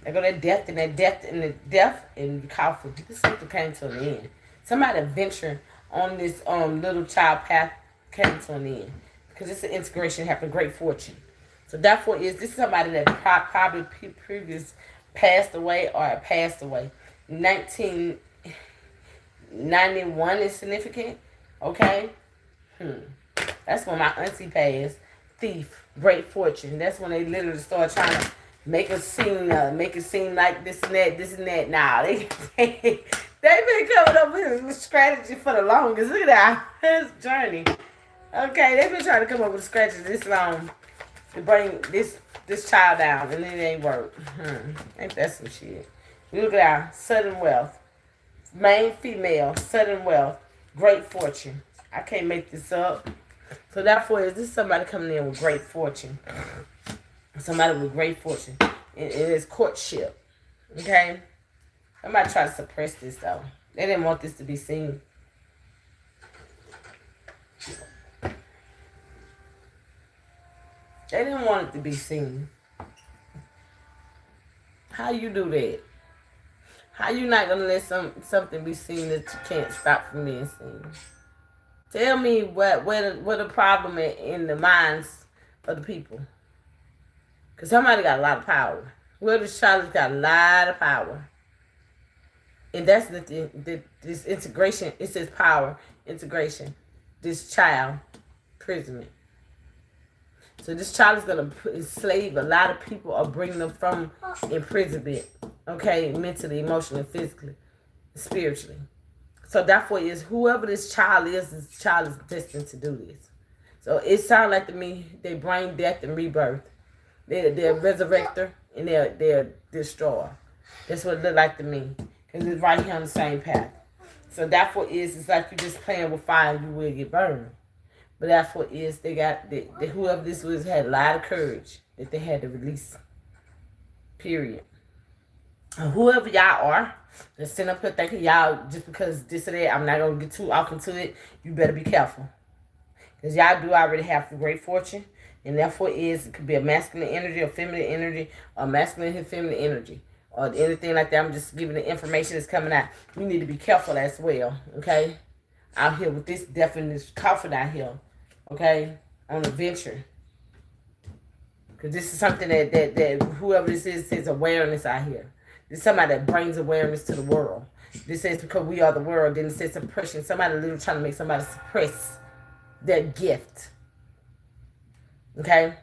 They go that death and that death and the death and coffin. This something came to an end. Somebody venturing on this little child path came to an end because it's an integration happened, great fortune. So therefore, this is somebody that probably previous passed away or passed away. 1991 is significant. Okay, that's when my auntie passed. Thief, great fortune. That's when they literally started trying to make it seem like this and that. Nah, they've been coming up with a strategy for the longest. Look at that journey. Okay, they've been trying to come up with a strategy this long to bring this child down, and it ain't work. Ain't that some shit? Look at that, sudden wealth, main female, sudden wealth, great fortune. I can't make this up. So therefore, is this somebody coming in with great fortune? Somebody with great fortune. And it's courtship. Okay? Somebody try to suppress this, though. They didn't want this to be seen. They didn't want it to be seen. How you do that? How you not going to let something be seen that you can't stop from being seen? Tell me what the problem is in the minds of the people. Because somebody got a lot of power. Whoever's child has got a lot of power. And that's this integration. It says power, integration. This child, imprisonment. So this child is going to enslave a lot of people or bring them from imprisonment. Okay, mentally, emotionally, physically, spiritually. So therefore, whoever this child is destined to do this. So it sounds like to me they bring death and rebirth. They're resurrector and they're destroyer. That's what it look like to me. Because it's right here on the same path. So therefore it's like you're just playing with fire and you will get burned. But that's what they got, whoever this was had a lot of courage that they had to release. Period. And whoever y'all are, just sitting up here thinking y'all, just because this or that, I'm not going to get too off into it, you better be careful. Because y'all do already have great fortune. And therefore it could be a masculine energy, a feminine energy, a masculine and feminine energy. or anything like that. I'm just giving the information that's coming out. You need to be careful as well, okay? Out here with this definite coffin out here, okay? On a venture. Because this is something that whoever this is awareness out here. This is somebody that brings awareness to the world. This is because we are the world. Then it says suppression. Somebody literally trying to make somebody suppress their gift. Okay?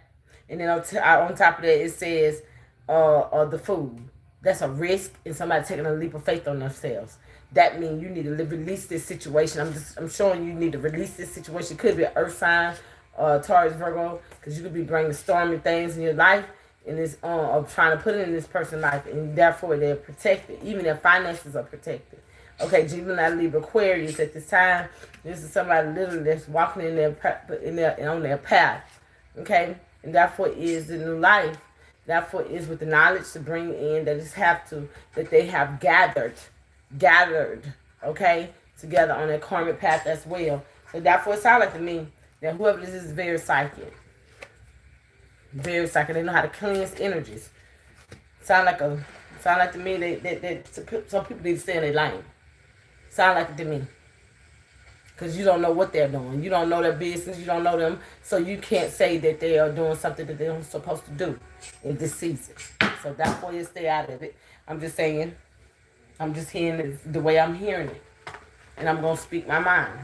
And then on top of that, it says the food. That's a risk and somebody taking a leap of faith on themselves. That means you need to release this situation. I'm showing you need to release this situation. It could be an earth sign, Taurus, Virgo, because you could be bringing stormy things in your life, and it's of trying to put it in this person's life, and therefore they're protected. Even their finances are protected. Okay, Gemini, Libra, Aquarius at this time. This is somebody literally that's walking on their path. Okay, and therefore is the new life. Therefore is with the knowledge to bring in that they have gathered, okay, together on their karmic path as well. So therefore it sounds like to me that whoever this is very psychic. Very psychic. They know how to cleanse energies. Sound like to me that some people need to stay in their lane. Sound like it to me. Because you don't know what they're doing. You don't know their business. You don't know them. So you can't say that they are doing something that they're not supposed to do in this season. So therefore you stay out of it. I'm just saying. I'm just hearing it the way I'm hearing it. And I'm going to speak my mind.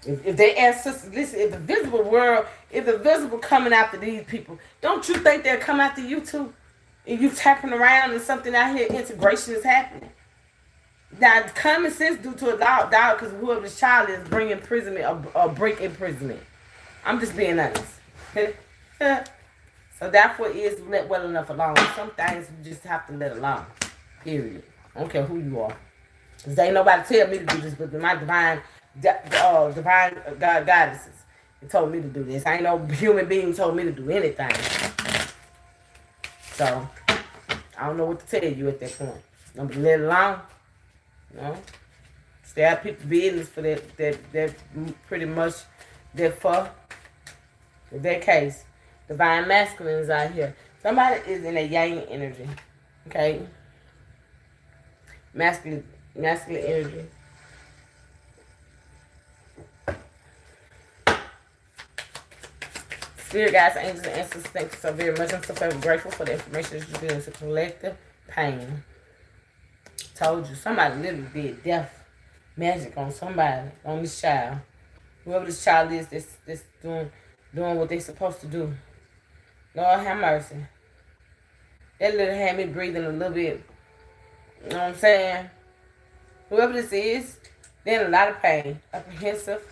If they ask us, listen, if the visible coming after these people, don't you think they'll come after you too? And you tapping around and something out here, integration is happening. Now, common sense due to a doubt, because whoever this child is, bring imprisonment or break imprisonment. I'm just being honest. So therefore is let well enough alone. Some things you just have to let alone. Period. I don't care who you are. Because there ain't nobody tell me to do this, but my divine goddesses told me to do this. I ain't no human being told me to do anything. So, I don't know what to tell you at that point. I'm going to let it alone. No. Stay out of people's business for that pretty much that for. In that case, divine masculine is out here. Somebody is in a yang energy. Okay? Masculine energy. Spirit guides, angels, and ancestors, thank you so very much. I'm so very grateful for the information that you're doing. It's a collective pain. Told you, somebody literally did death magic on somebody, on this child. Whoever this child is that's doing what they're supposed to do. Lord have mercy. That little had me breathing a little bit. You know what I'm saying? Whoever this is, they're in a lot of pain. Apprehensive.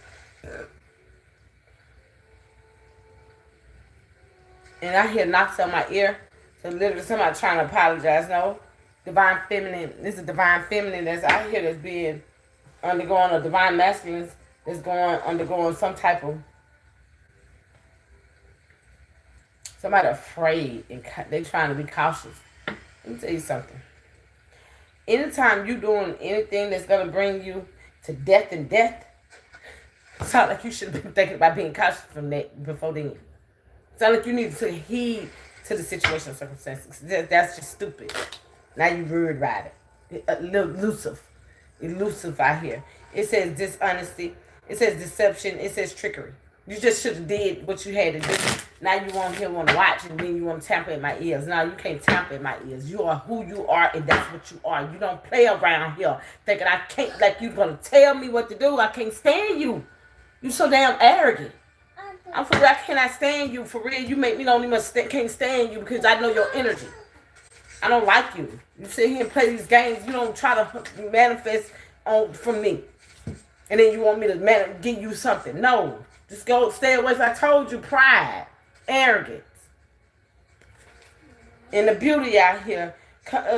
And I hear knocks on my ear. So literally somebody trying to apologize. No. Divine feminine. This is divine feminine that's out here that's being undergoing, or divine masculine that's undergoing some type of, somebody afraid and they trying to be cautious. Let me tell you something. Anytime you doing anything that's going to bring you to death, it sounds like you should have been thinking about being cautious from that before then. It sounds like you need to heed to the situation and circumstances. That's just stupid. Now you worried about it. Elusive out here. It says dishonesty. It says deception. It says trickery. You just should have did what you had to do. Now you want to watch, and then you want to tamper at my ears. Now you can't tamper at my ears. You are who you are, and that's what you are. You don't play around here thinking I can't, like you're going to tell me what to do. I can't stand you. You so damn arrogant. I'm for real. I cannot stand you. For real. You make me can't stand you because I know your energy. I don't like you. You sit here and play these games. You don't try to manifest from me. And then you want me to give you something. No. Just go stay away from, I told you, pride, arrogance. And the beauty out here,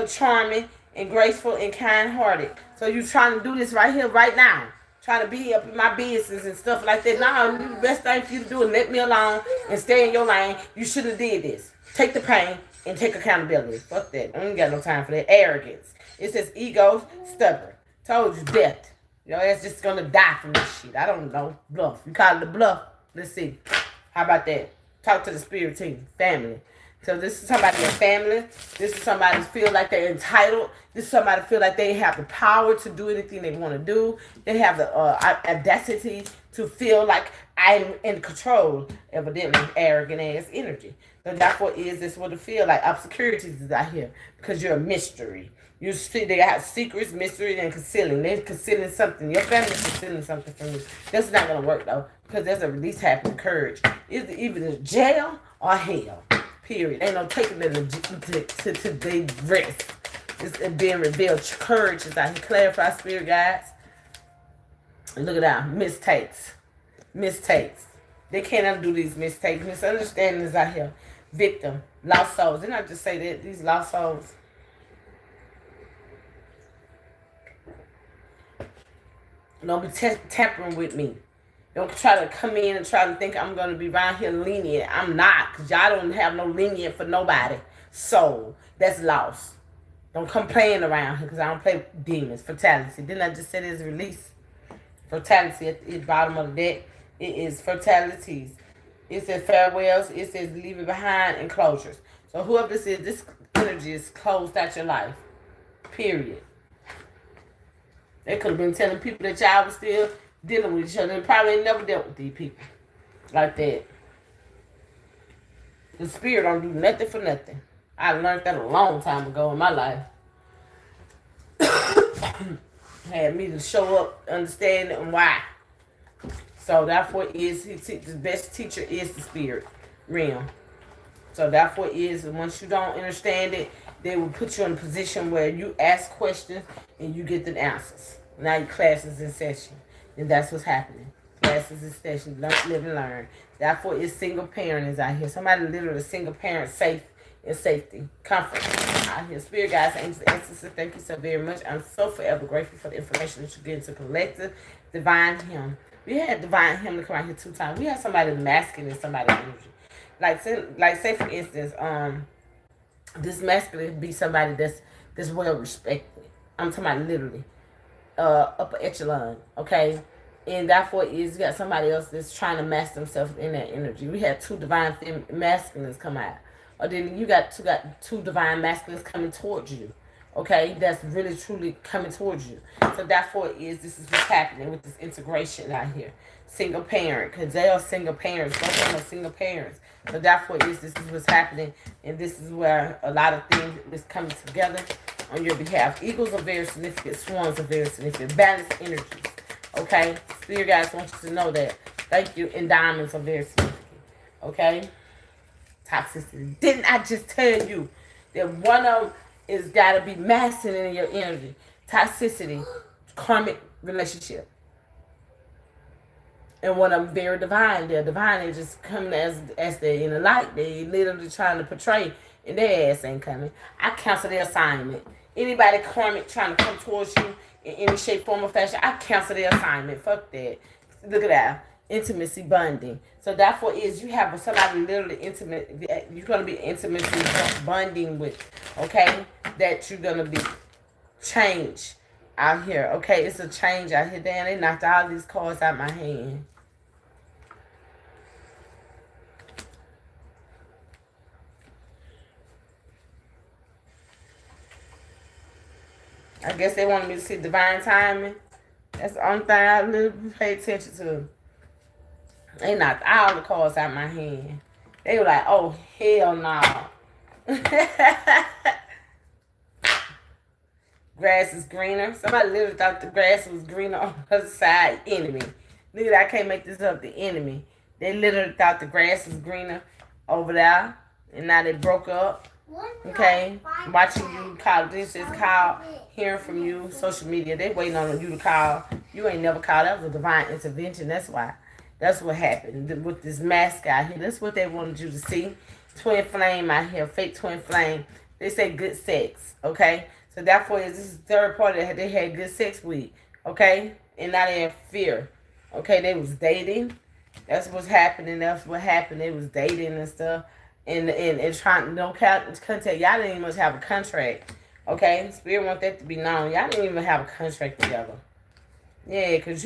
charming and graceful and kind-hearted. So you trying to do this right here, right now. Trying to be up in my business and stuff like that. No, the best thing for you to do is let me alone and stay in your lane. You should have did this. Take the pain and take accountability. Fuck that. I ain't got no time for that. Arrogance. It says ego, stubborn. Told you, death. Your ass just gonna die from this shit. I don't know. Bluff. You call it a bluff. Let's see. How about that? Talk to the spirit team. Family. So this is somebody in your family. This is somebody who feel like they're entitled. This is somebody who feel like they have the power to do anything they want to do. They have the audacity to feel like I'm in control. Evidently, arrogant ass energy. So therefore, is this what it feel like? Obscurities is out here because you're a mystery. You see, they got secrets, mystery, and concealing. They're concealing something. Your family's concealing something from you. That's not gonna work though, because there's a release happening. Courage. It's either jail or hell. Period. Ain't no taking them to their rest. It's being revealed. Courage is out here. Clarify, spirit guides. And look at that. Mistakes. They can't undo these mistakes. Misunderstandings out here. Victim. Lost souls. Didn't I just say that? These lost souls. Don't be tampering with me. Don't try to come in and try to think I'm going to be around here lenient. I'm not, because y'all don't have no lenient for nobody. So, that's lost. Don't come playing around here, because I don't play with demons. Fatality. Didn't I just say there's release? Fatality at the bottom of the deck. It is fatalities. It says farewells. It says leave it behind and closures. So, whoever this is, this energy is closed out your life. Period. They could have been telling people that y'all was still dealing with each other and probably ain't never dealt with these people like that. The spirit don't do nothing for nothing. I learned that a long time ago in my life. Had me to show up, understand and why. So therefore the best teacher is the spirit realm. So therefore once you don't understand it, they will put you in a position where you ask questions and you get the answers. Now your class is in session. And that's what's happening. Class is in session. Live and learn. Therefore, it's single parent is out here. Somebody literally single parent, safe and safety. Comfort out here. Spirit guides, angels, ancestors, thank you so very much. I'm so forever grateful for the information that you get into collective divine him. We had divine him to come out here 2 times. We had somebody masculine and somebody energy. Like say for instance, this masculine be somebody that's well respected. I'm talking about literally upper echelon, okay? And therefore you got somebody else that's trying to mask themselves in that energy. We had 2 divine masculines come out. Or then you got two divine masculines coming towards you. Okay? That's really truly coming towards you. So therefore this is what's happening with this integration out here. Single parent, because they are single parents. Both of them are single parents. So therefore this is what's happening, and this is where a lot of things is coming together on your behalf. Eagles are very significant. Swans are very significant. Balanced energies. Okay? Spirit guys want you to know that. Thank you. And diamonds are very significant. Okay? Toxicity. Didn't I just tell you that one of them is got to be masculine in your energy? Toxicity. Karmic relationship. And one of them very divine. They're divine. They're just coming as they're in the light. They literally trying to portray, and their ass ain't coming. I cancel their assignment. Anybody karmic trying to come towards you in any shape, form, or fashion, I cancel their assignment. Fuck that. Look at that. Intimacy bonding. So therefore you have somebody literally intimate. You're going to be intimacy bonding with. Okay? That you're going to be change out here. Okay? It's a change out here. Damn, they knocked all these cards out my hand. I guess they wanted me to see divine timing. That's the only thing I really pay attention to. They knocked all the cards out my hand. They were like, oh, hell no. Grass is greener. Somebody literally thought the grass was greener on the other side. Enemy. Nigga, I can't make this up. The enemy. They literally thought the grass was greener over there. And now they broke up. Okay? Watching you call. This is called hearing from you. Social media. They waiting on you to call. You ain't never called. That was a divine intervention. That's why. That's what happened with this mask out here. That's what they wanted you to see. Twin flame out here. Fake twin flame. They say good sex. Okay? So therefore, this is the third party that they had good sex with. Okay? And now they have fear. Okay? They was dating. That's what's happening. That's what happened. They was dating and stuff. And trying no contact. Y'all didn't even much have a contract. Okay? Spirit want that to be known. Y'all didn't even have a contract together. Yeah, because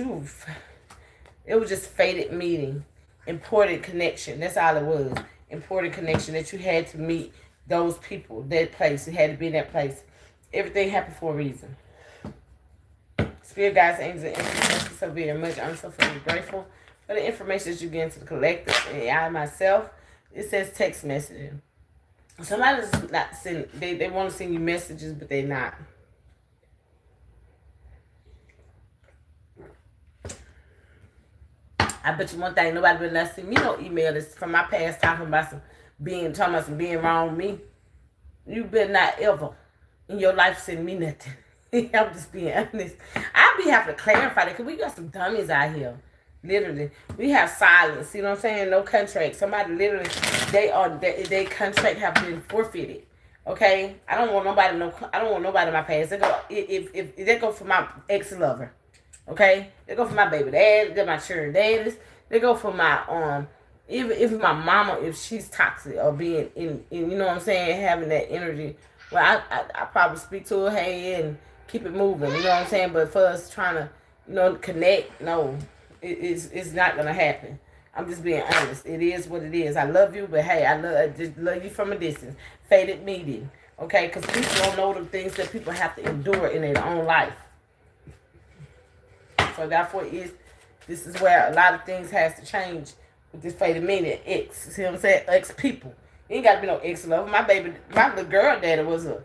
it was just fated meeting. Important connection. That's all it was. important connection that you had to meet those people, that place. You had to be in that place. Everything happened for a reason. Spirit guides, angels, and thank you so very much. I'm so very grateful for the information that you get into the collective. And I myself, it says text messaging. Somebody's not sending, they want to send you messages, but they're not. I bet you one thing, nobody will not send me no email that's from my past talking about some being wrong with me. You better not ever in your life send me nothing. I'm just being honest. I be having to clarify that because we got some dummies out here. Literally, we have silence. You know what I'm saying? No contract. Somebody literally, they contract have been forfeited. Okay, I don't want nobody. I don't want nobody in my past. They go if they go for my ex lover. Okay, they go for my baby dad. They're my children daddies. They go for my even my mama if she's toxic or being in you know what I'm saying, having that energy. Well, I probably speak to her, hey, and keep it moving. You know what I'm saying? But for us trying to connect, no. It's not gonna happen. I'm just being honest. It is what it is. I love you, but hey, I just love you from a distance. Faded meeting, okay? Because people don't know the things that people have to endure in their own life. So therefore, this is where a lot of things has to change with this faded meeting. Ex, see what I'm saying? Ex people. You ain't gotta be no ex lover. My little girl daddy was a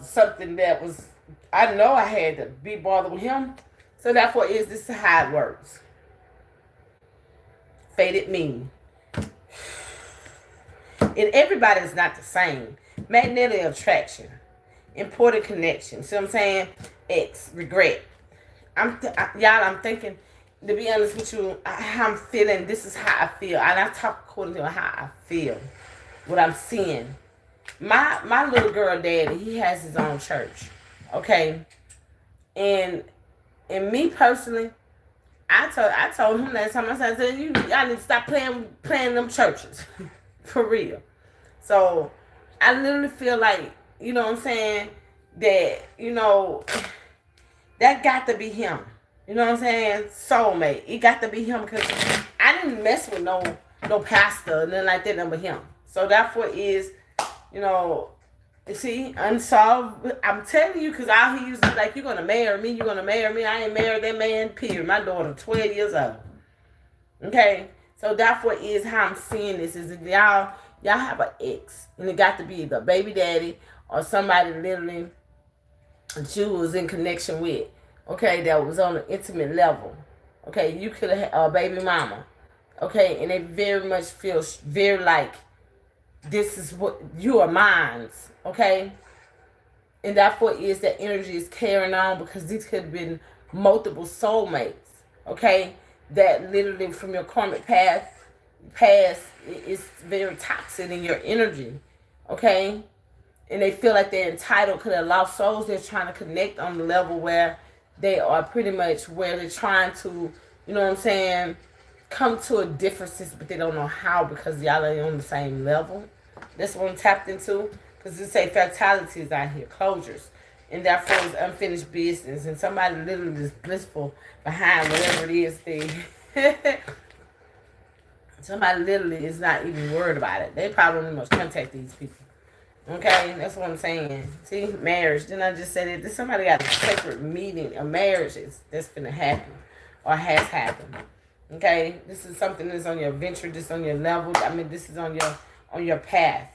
something that was. I know I had to be bothered with him. So therefore, this is how it works. Faded meaning. And everybody is not the same. Magnetic attraction. Important connection. See what I'm saying? X. Regret. I'm thinking, to be honest with you, how I'm feeling, this is how I feel. And I talk according to how I feel. What I'm seeing. My little girl daddy, he has his own church. Okay? And me personally, I told him last time, I said, y'all need to stop playing them churches. For real. So, I literally feel like, you know what I'm saying, that, that got to be him. You know what I'm saying? Soulmate. It got to be him because I didn't mess with no pastor and nothing like that, number him. So, therefore is, you see, unsolved. I'm telling you, because all he used to be like, you're going to marry me, you're going to marry me. I ain't married that man, period. My daughter, 12 years old. Okay? So therefore is how I'm seeing this, is that y'all have an ex. And it got to be the baby daddy or somebody literally that you was in connection with. Okay? That was on an intimate level. Okay? You could have had a baby mama. Okay? And they very much feel very like, this is what you are mine. Okay? And therefore is that energy is carrying on because these could have been multiple soulmates. Okay? That literally from your karmic past is very toxic in your energy. Okay? And they feel like they're entitled because they're lost souls. They're trying to connect on the level where they are pretty much where they're trying to, you know what I'm saying, come to a differences, but they don't know how because y'all ain't on the same level. That's what I'm tapped into. Because they say fatality is out here, closures. And therefore it's unfinished business. And somebody literally is blissful behind whatever it is they... Somebody literally is not even worried about it. They probably don't even contact these people. Okay? That's what I'm saying. See? Marriage. Didn't I just say that? Somebody got a sacred meeting. A marriage that's going to happen. Or has happened. Okay? This is something that's on your venture. This is on your level. I mean, this is on your path.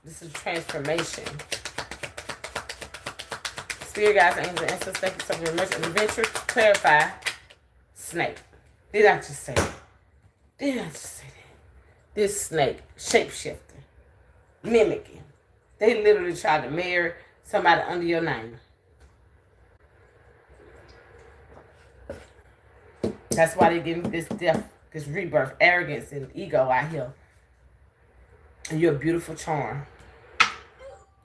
This is transformation. Spirit guides, angels, and ancestors, thank you so very much. Adventure, clarify, snake. Did I just say that? This snake, shapeshifter, mimicking. They literally tried to marry somebody under your name. That's why they give me this death, this rebirth, arrogance, and ego out here. And you're a beautiful charm.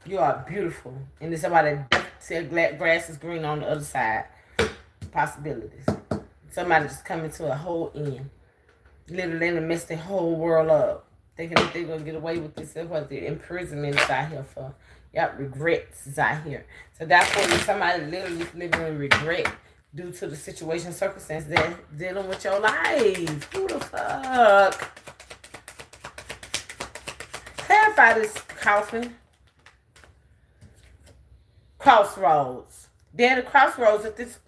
You are beautiful. And there's somebody that said grass is green on the other side. Possibilities. Somebody just coming to a whole end. Literally in the midst of the whole world up. Thinking that they're going to get away with this. That's what the imprisonment is out here for. Yep, regrets is out here. So therefore, if somebody literally living in regret due to the situation, circumstance, they're dealing with your life. Who the fuck? clarify this coffin. Crossroads. They're at the crossroads at this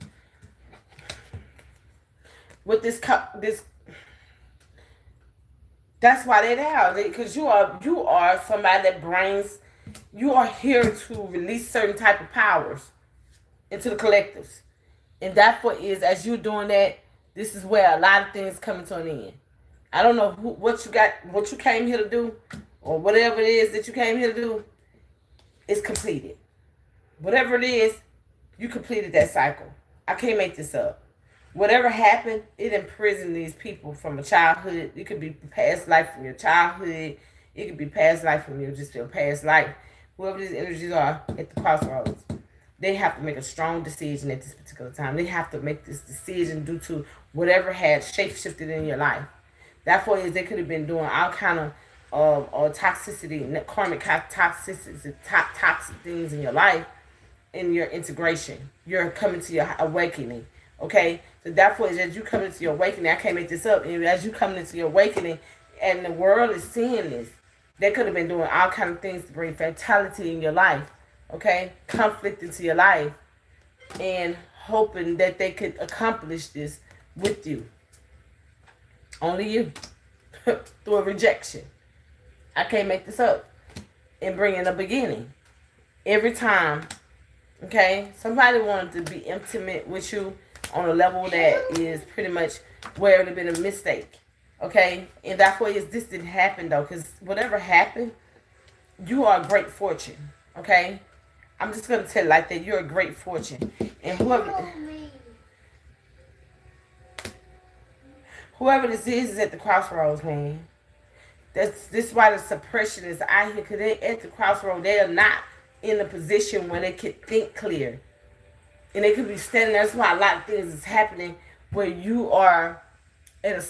with this. That's why they're there, because you are somebody that brings. You are here to release certain type of powers into the collectives, and therefore is as you're doing that. This is where a lot of things coming to an end. I don't know what you came here to do, or whatever it is that you came here to do. Is completed. Whatever it is, you completed that cycle. I can't make this up. Whatever happened, it imprisoned these people from a childhood. It could be past life from your childhood. It could be past life from your past life. Whoever these energies are at the crossroads, they have to make a strong decision at this particular time. They have to make this decision due to whatever had shape-shifted in your life. Therefore, they could have been doing all kind of toxicity, karmic toxicity, toxic things in your life, in your integration. You're coming to your awakening. Okay? So therefore, as you come into your awakening, I can't make this up. And as you come into your awakening, and the world is seeing this, they could have been doing all kind of things to bring fatality in your life. Okay? Conflict into your life. And hoping that they could accomplish this with you. Only you. Through a rejection. I can't make this up. And bring in a beginning. Every time. Okay? Somebody wanted to be intimate with you on a level that is pretty much where it would have been a mistake. Okay? And that's why this didn't happen though. Because whatever happened, you are a great fortune. Okay? I'm just going to tell you like that. You're a great fortune. And whoever this is at the crossroads, man. This is why the suppression is out here. Because they're at the crossroads. They are not in a position where they can think clear. And they could be standing there. That's why a lot of things is happening where you are at a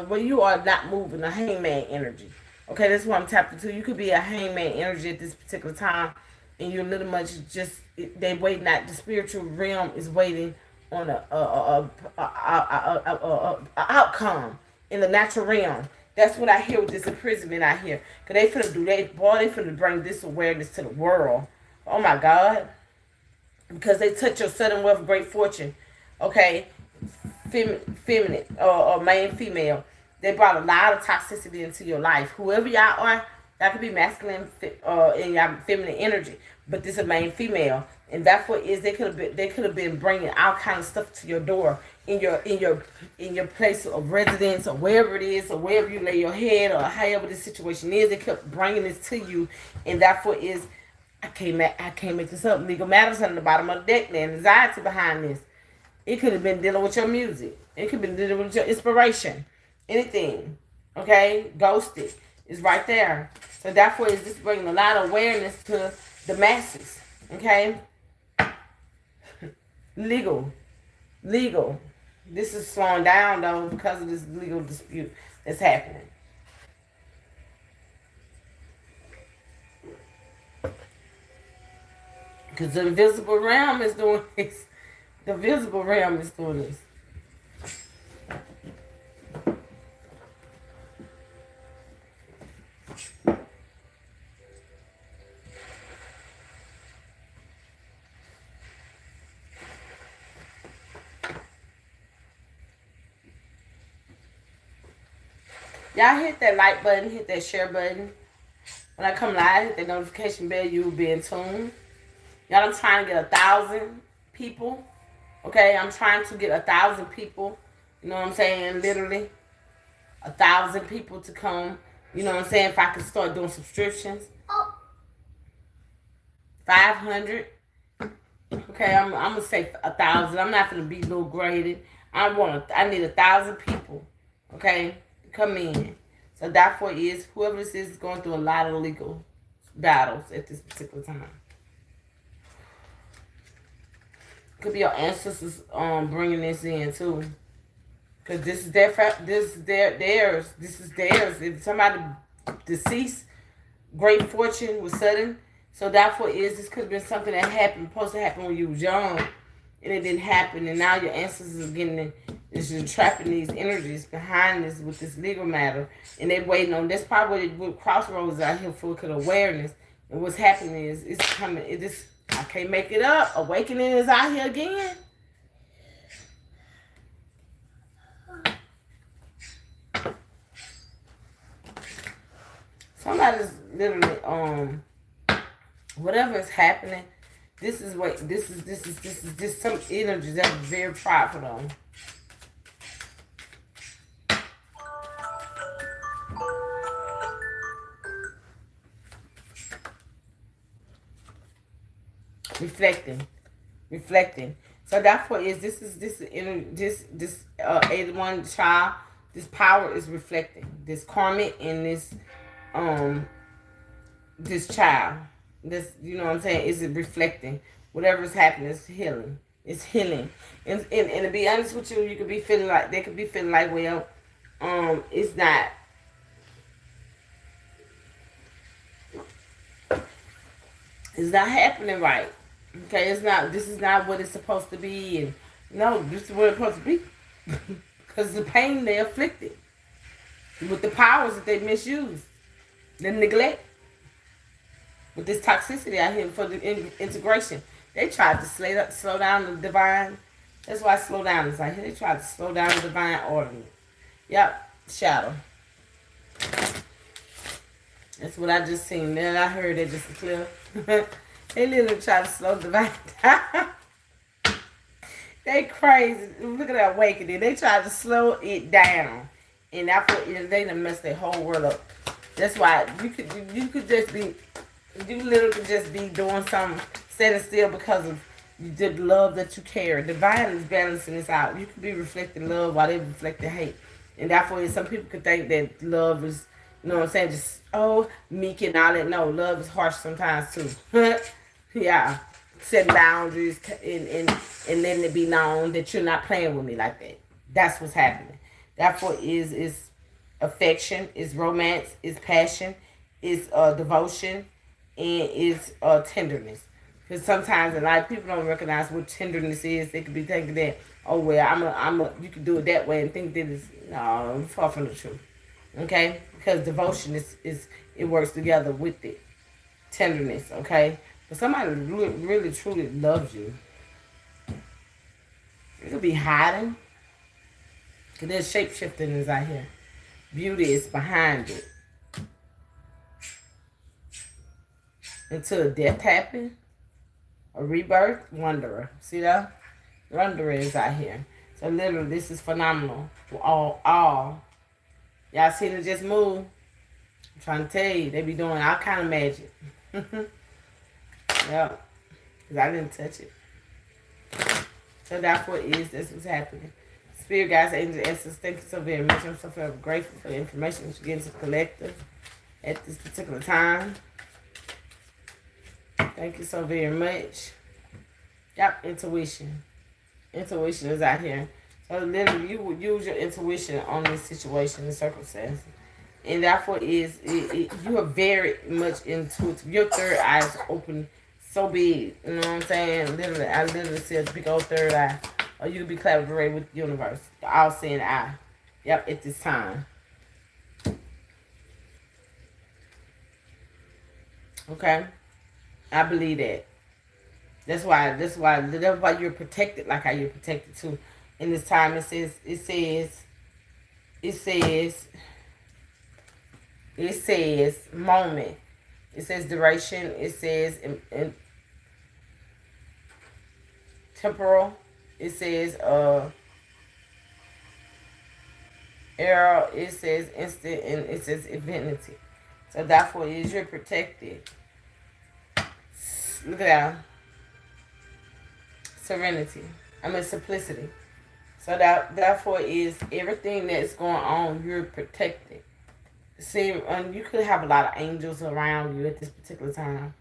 where you are not moving, a hangman energy. Okay, that's what I'm tapping to. You could be a hangman energy at this particular time, and you're little much just they waiting. Not the spiritual realm is waiting on a outcome in the natural realm. That's what I hear with this imprisonment out here. Cause they finna bring this awareness to the world. Oh my God. Because they touch your sudden wealth, great fortune. Okay. Feminine or man, female. They brought a lot of toxicity into your life. Whoever y'all are, that could be masculine in your feminine energy. But this is a man, female. And that's what is they could have been bringing all kind of stuff to your door in your place of residence or wherever it is or wherever you lay your head or however the situation is. They kept bringing this to you, and therefore is I can't make this up. Legal matters on the bottom of the deck. The anxiety behind this. It could have been dealing with your music. It could have been dealing with your inspiration. Anything. Okay? Ghosted is right there. So therefore is this bringing a lot of awareness to the masses. Okay? Legal. This is slowing down though because of this legal dispute that's happening. Because the invisible realm is doing this. The visible realm is doing this. Y'all hit that like button, hit that share button. When I come live, hit that notification bell, you will be in tune. Y'all, I'm trying to get 1,000 people. Okay, I'm trying to get 1,000 people. You know what I'm saying? Literally. 1,000 people to come. You know what I'm saying? If I could start doing subscriptions. 500. Okay, I'm gonna say 1,000. I'm not gonna be low graded. I need 1,000 people. Okay, come in. So therefore is whoever this is going through a lot of legal battles at this particular time. Could be your ancestors bringing this in too, because this is theirs. This is theirs. If somebody deceased, great fortune was sudden. So therefore this could have been something that happened, supposed to happen when you was young, and it didn't happen, and now your ancestors are getting It's just trapping these energies behind this with this legal matter, and they waiting on. That's probably what Crossroads out here for, because awareness. And what's happening is it's coming. It is, I can't make it up. Awakening is out here again. Somebody's literally whatever is happening. This is some energies that are very prideful on. Reflecting. So therefore, is this 81 child. This power is reflecting. This karmic in this child. This, you know what I'm saying? Is it reflecting? Whatever is happening is healing. It's healing. And to be honest with you, you could be feeling like they could be feeling like, well, it's not. It's not happening right. Okay, it's not. This is not what it's supposed to be, and no, this is what it's supposed to be. Because the pain they afflicted, with the powers that they misused, the neglect, with this toxicity out here for the integration, they tried to slow down the divine. That's why slow down is out here. They tried to slow down the divine order. Yep, shadow. That's what I just seen. Then I heard it just clear. They literally try to slow the divine down. They crazy. Look at that awakening. They tried to slow it down. And after they done messed their whole world up. That's why you could just be, you literally could just be doing something, standing still because of the love that you carry. Divine is balancing this out. You could be reflecting love while they reflecting hate. And therefore, some people could think that love is, you know what I'm saying, just, meek and all that. No, love is harsh sometimes too. Yeah. Setting boundaries and letting it be known that you're not playing with me like that. That's what's happening. Therefore, is affection, is romance, is passion, is devotion, and is tenderness. Because sometimes a lot of people don't recognize what tenderness is. They could be thinking that, oh well, you can do it that way and think that it's no, far from the truth. Okay, because devotion is it works together with it. Tenderness, okay. But somebody really truly loves you, you could be hiding. Because there's shape-shifting is out here. Beauty is behind it. Until death happens, a rebirth, wanderer. See that? Wanderer is out here. So literally, this is phenomenal. All. Y'all seen it just move? I'm trying to tell you, they be doing all kind of magic. Yeah, because I didn't touch it. So that's what it is. That's what's happening. Spirit guides, angels, ancestors, thank you so very much. I'm so very grateful for the information that you're getting to the collective at this particular time. Thank you so very much. Yep, intuition. Intuition is out here. So literally, you would use your intuition on this situation and circumstance. And therefore, you are very much intuitive. Your third eye is open so big. You know what I'm saying? Literally, I literally said big old third eye. Or you could be collaborating with the universe. The all-seeing eye. Yep, at this time. Okay? I believe that. That's why you're protected like how you're protected too. In this time, it says moment. It says duration. It says in temporal. It says era. It says instant, and it says infinity. So therefore, you're protected. Look at that. Serenity. Simplicity. So therefore is everything that's going on, you're protected. See, you could have a lot of angels around you at this particular time.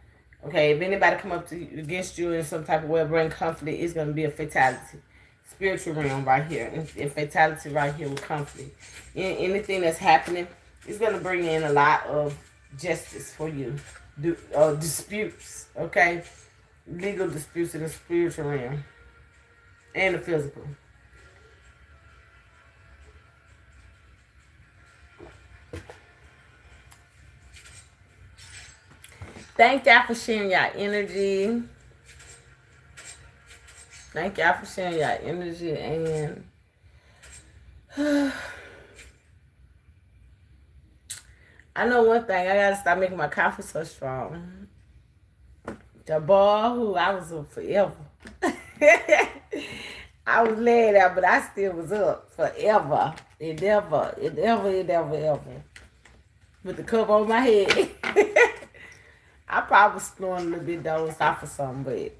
Okay, if anybody come up to you, against you in some type of way, bring conflict, it's going to be a fatality. Spiritual realm right here, and fatality right here with conflict. Anything that's happening, it's going to bring in a lot of justice for you. Disputes, okay? Legal disputes in the spiritual realm and the physical. Thank y'all for sharing y'all energy. Thank y'all for sharing y'all energy. And I know one thing. I gotta stop making my coffee so strong. The boy who I was up forever. I was laid out, but I still was up forever. It never. With the cup over my head. I probably was snoring a little bit dozed off or something, but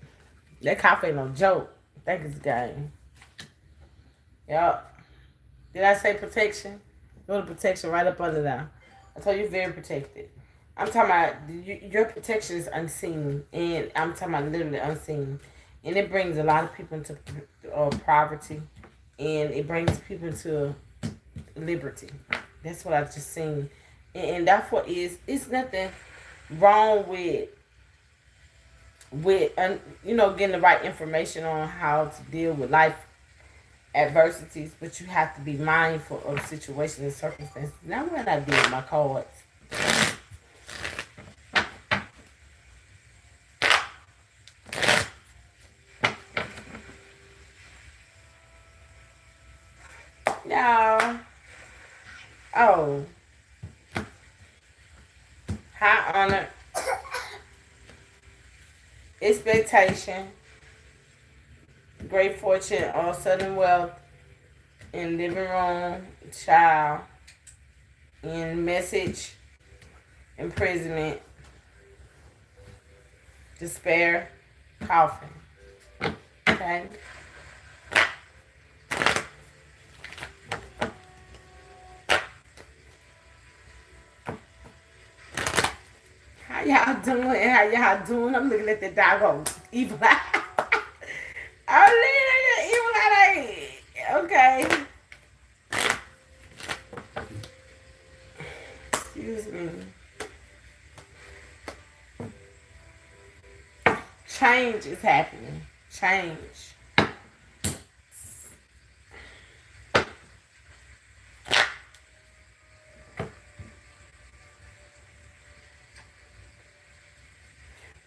that coffee ain't no joke. I think it's a game. Yup. Did I say protection? Go to protection right up under there. I told you very protected. I'm talking about your protection is unseen, and I'm talking about literally unseen, and it brings a lot of people into poverty, and it brings people into liberty. That's what I've just seen, and that's what it's nothing wrong with getting the right information on how to deal with life adversities, but you have to be mindful of situations and circumstances. Now what I did with my cards. Now, oh, high honor, expectation, great fortune, or sudden wealth, in living room, child, in message, imprisonment, despair, coffin. Okay. How y'all doing? How y'all doing? I'm looking at the dog evil eye. I'm looking at the evil eye. Okay. Excuse me. Change is happening. Change.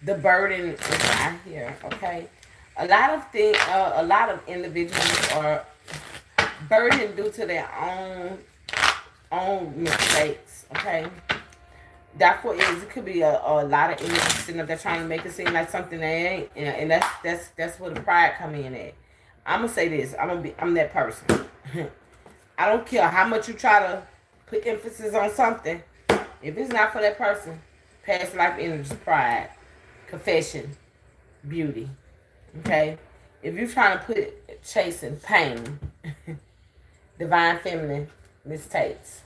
The burden is out here, okay? A lot of individuals are burdened due to their own mistakes, okay? Therefore, it could be a lot of individuals sitting up there trying to make it seem like something they ain't, and that's where the pride come in at. I'm gonna say this. I'm that person. I don't care how much you try to put emphasis on something. If it's not for that person, past life energy, pride, confession, beauty. Okay? If you're trying to put chasing pain, divine feminine mistakes.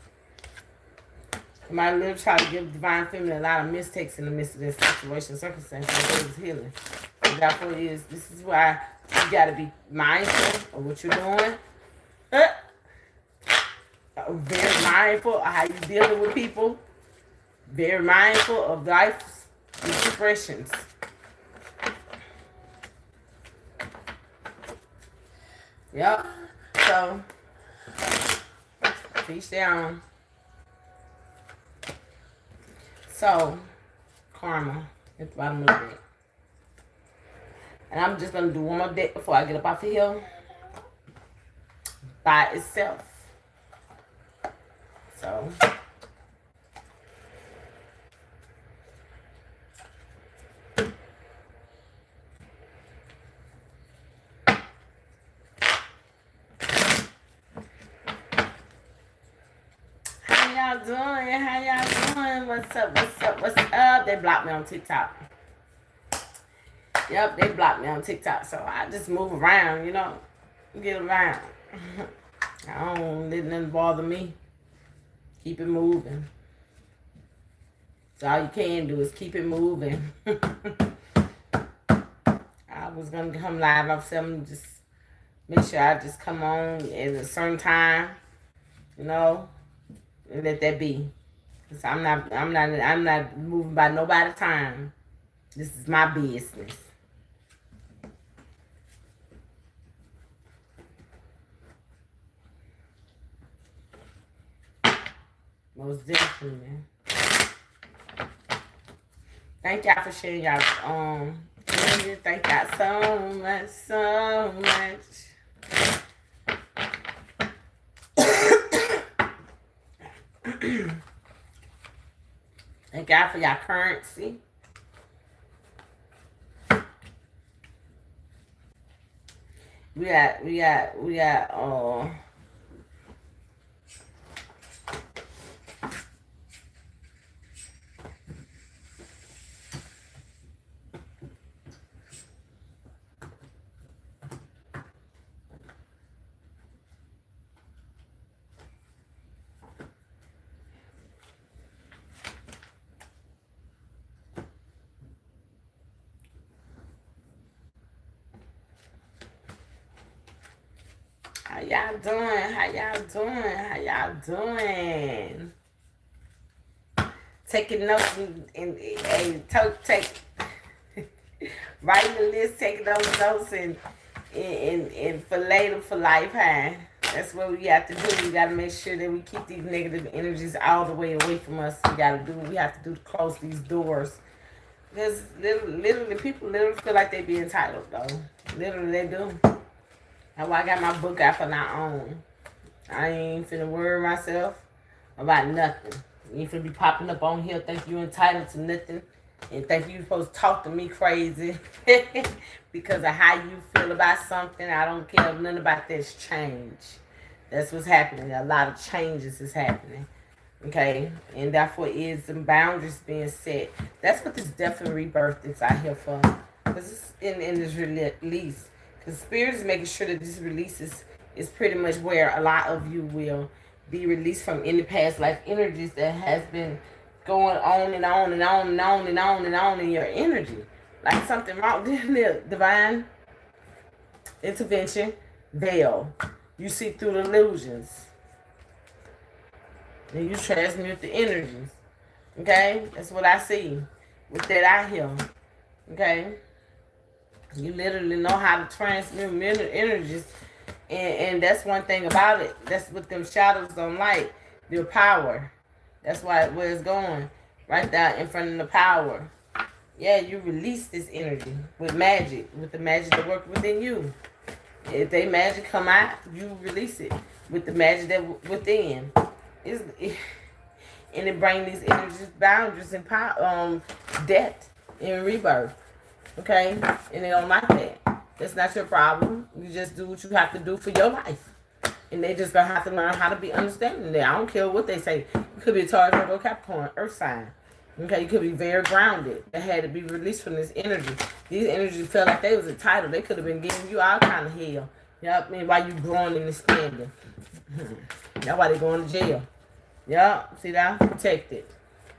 My little try to give divine feminine a lot of mistakes in the midst of this situation, circumstance, and it is healing. And therefore, this is why you got to be mindful of what you're doing. Very mindful of how you're dealing with people. Very mindful of life's expressions. Yep. So, peace down. So, karma at the bottom of the deck. And I'm just going to do one more deck before I get up off the hill. By itself. So. How y'all doing? What's up? They blocked me on TikTok. Yep, they blocked me on TikTok. So I just move around, get around. I don't let nothing bother me. Keep it moving. So all you can do is keep it moving. I was going to come live. I was telling just make sure I just come on at a certain time, and let that be. Cause I'm not moving by nobody's time. This is my business. Most definitely. Thank y'all for sharing y'all energy. Thank y'all so much, so much. Thank God for y'all currency. We got how y'all doing? How y'all doing? How y'all doing? Taking notes and take writing the list, taking those notes and for later for life, huh? That's what we have to do. We gotta make sure that we keep these negative energies all the way away from us. We have to do to close these doors. Because literally people literally feel like they be entitled though. Literally they do. That's why I got my book out for my own. I ain't finna worry myself about nothing. You ain't finna be popping up on here think you entitled to nothing and think you supposed to talk to me crazy because of how you feel about something. I don't care nothing about this change. That's what's happening. A lot of changes is happening. Okay? And therefore is some boundaries being set. That's what this death and rebirth is out here for. Because it's in this release. Because Spirit is making sure that this release is pretty much where a lot of you will be released from any past life energies that has been going on and on and on and on and on and on in your energy. Like something wrong. Divine intervention, veil. You see through the illusions. And you transmute the energies. Okay? That's what I see with that out here. Okay? You literally know how to transmute energies. And that's one thing about it. That's what them shadows don't like. Their power. That's where it's going. Right there in front of the power. Yeah, you release this energy with magic. With the magic that works within you. If they magic come out, you release it. With the magic that within. And it brings these energies, boundaries, and power, death and rebirth. Okay? And they don't like that. That's not your problem. You just do what you have to do for your life. And they just gonna have to learn how to be understanding that. I don't care what they say. You could be a Taurus, Virgo, Capricorn, Earth sign. Okay, you could be very grounded. They had to be released from this energy. These energies felt like they was entitled. They could have been giving you all kind of hell. Yep, I mean, while you growing and expanding. That's why they going to jail. Yep, see that? Protected.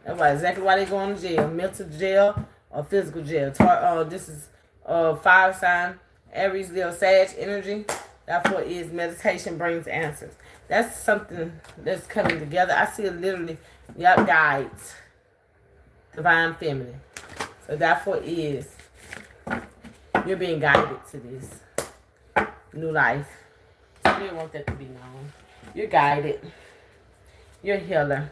That's why exactly why they going to jail. Mental jail or physical jail. This is fire sign, Aries, Leo, Sag energy. Therefore is meditation brings answers. That's something that's coming together. I see it literally, guides. Divine feminine. So therefore is you're being guided to this new life. So you don't want that to be known. You're guided. You're a healer.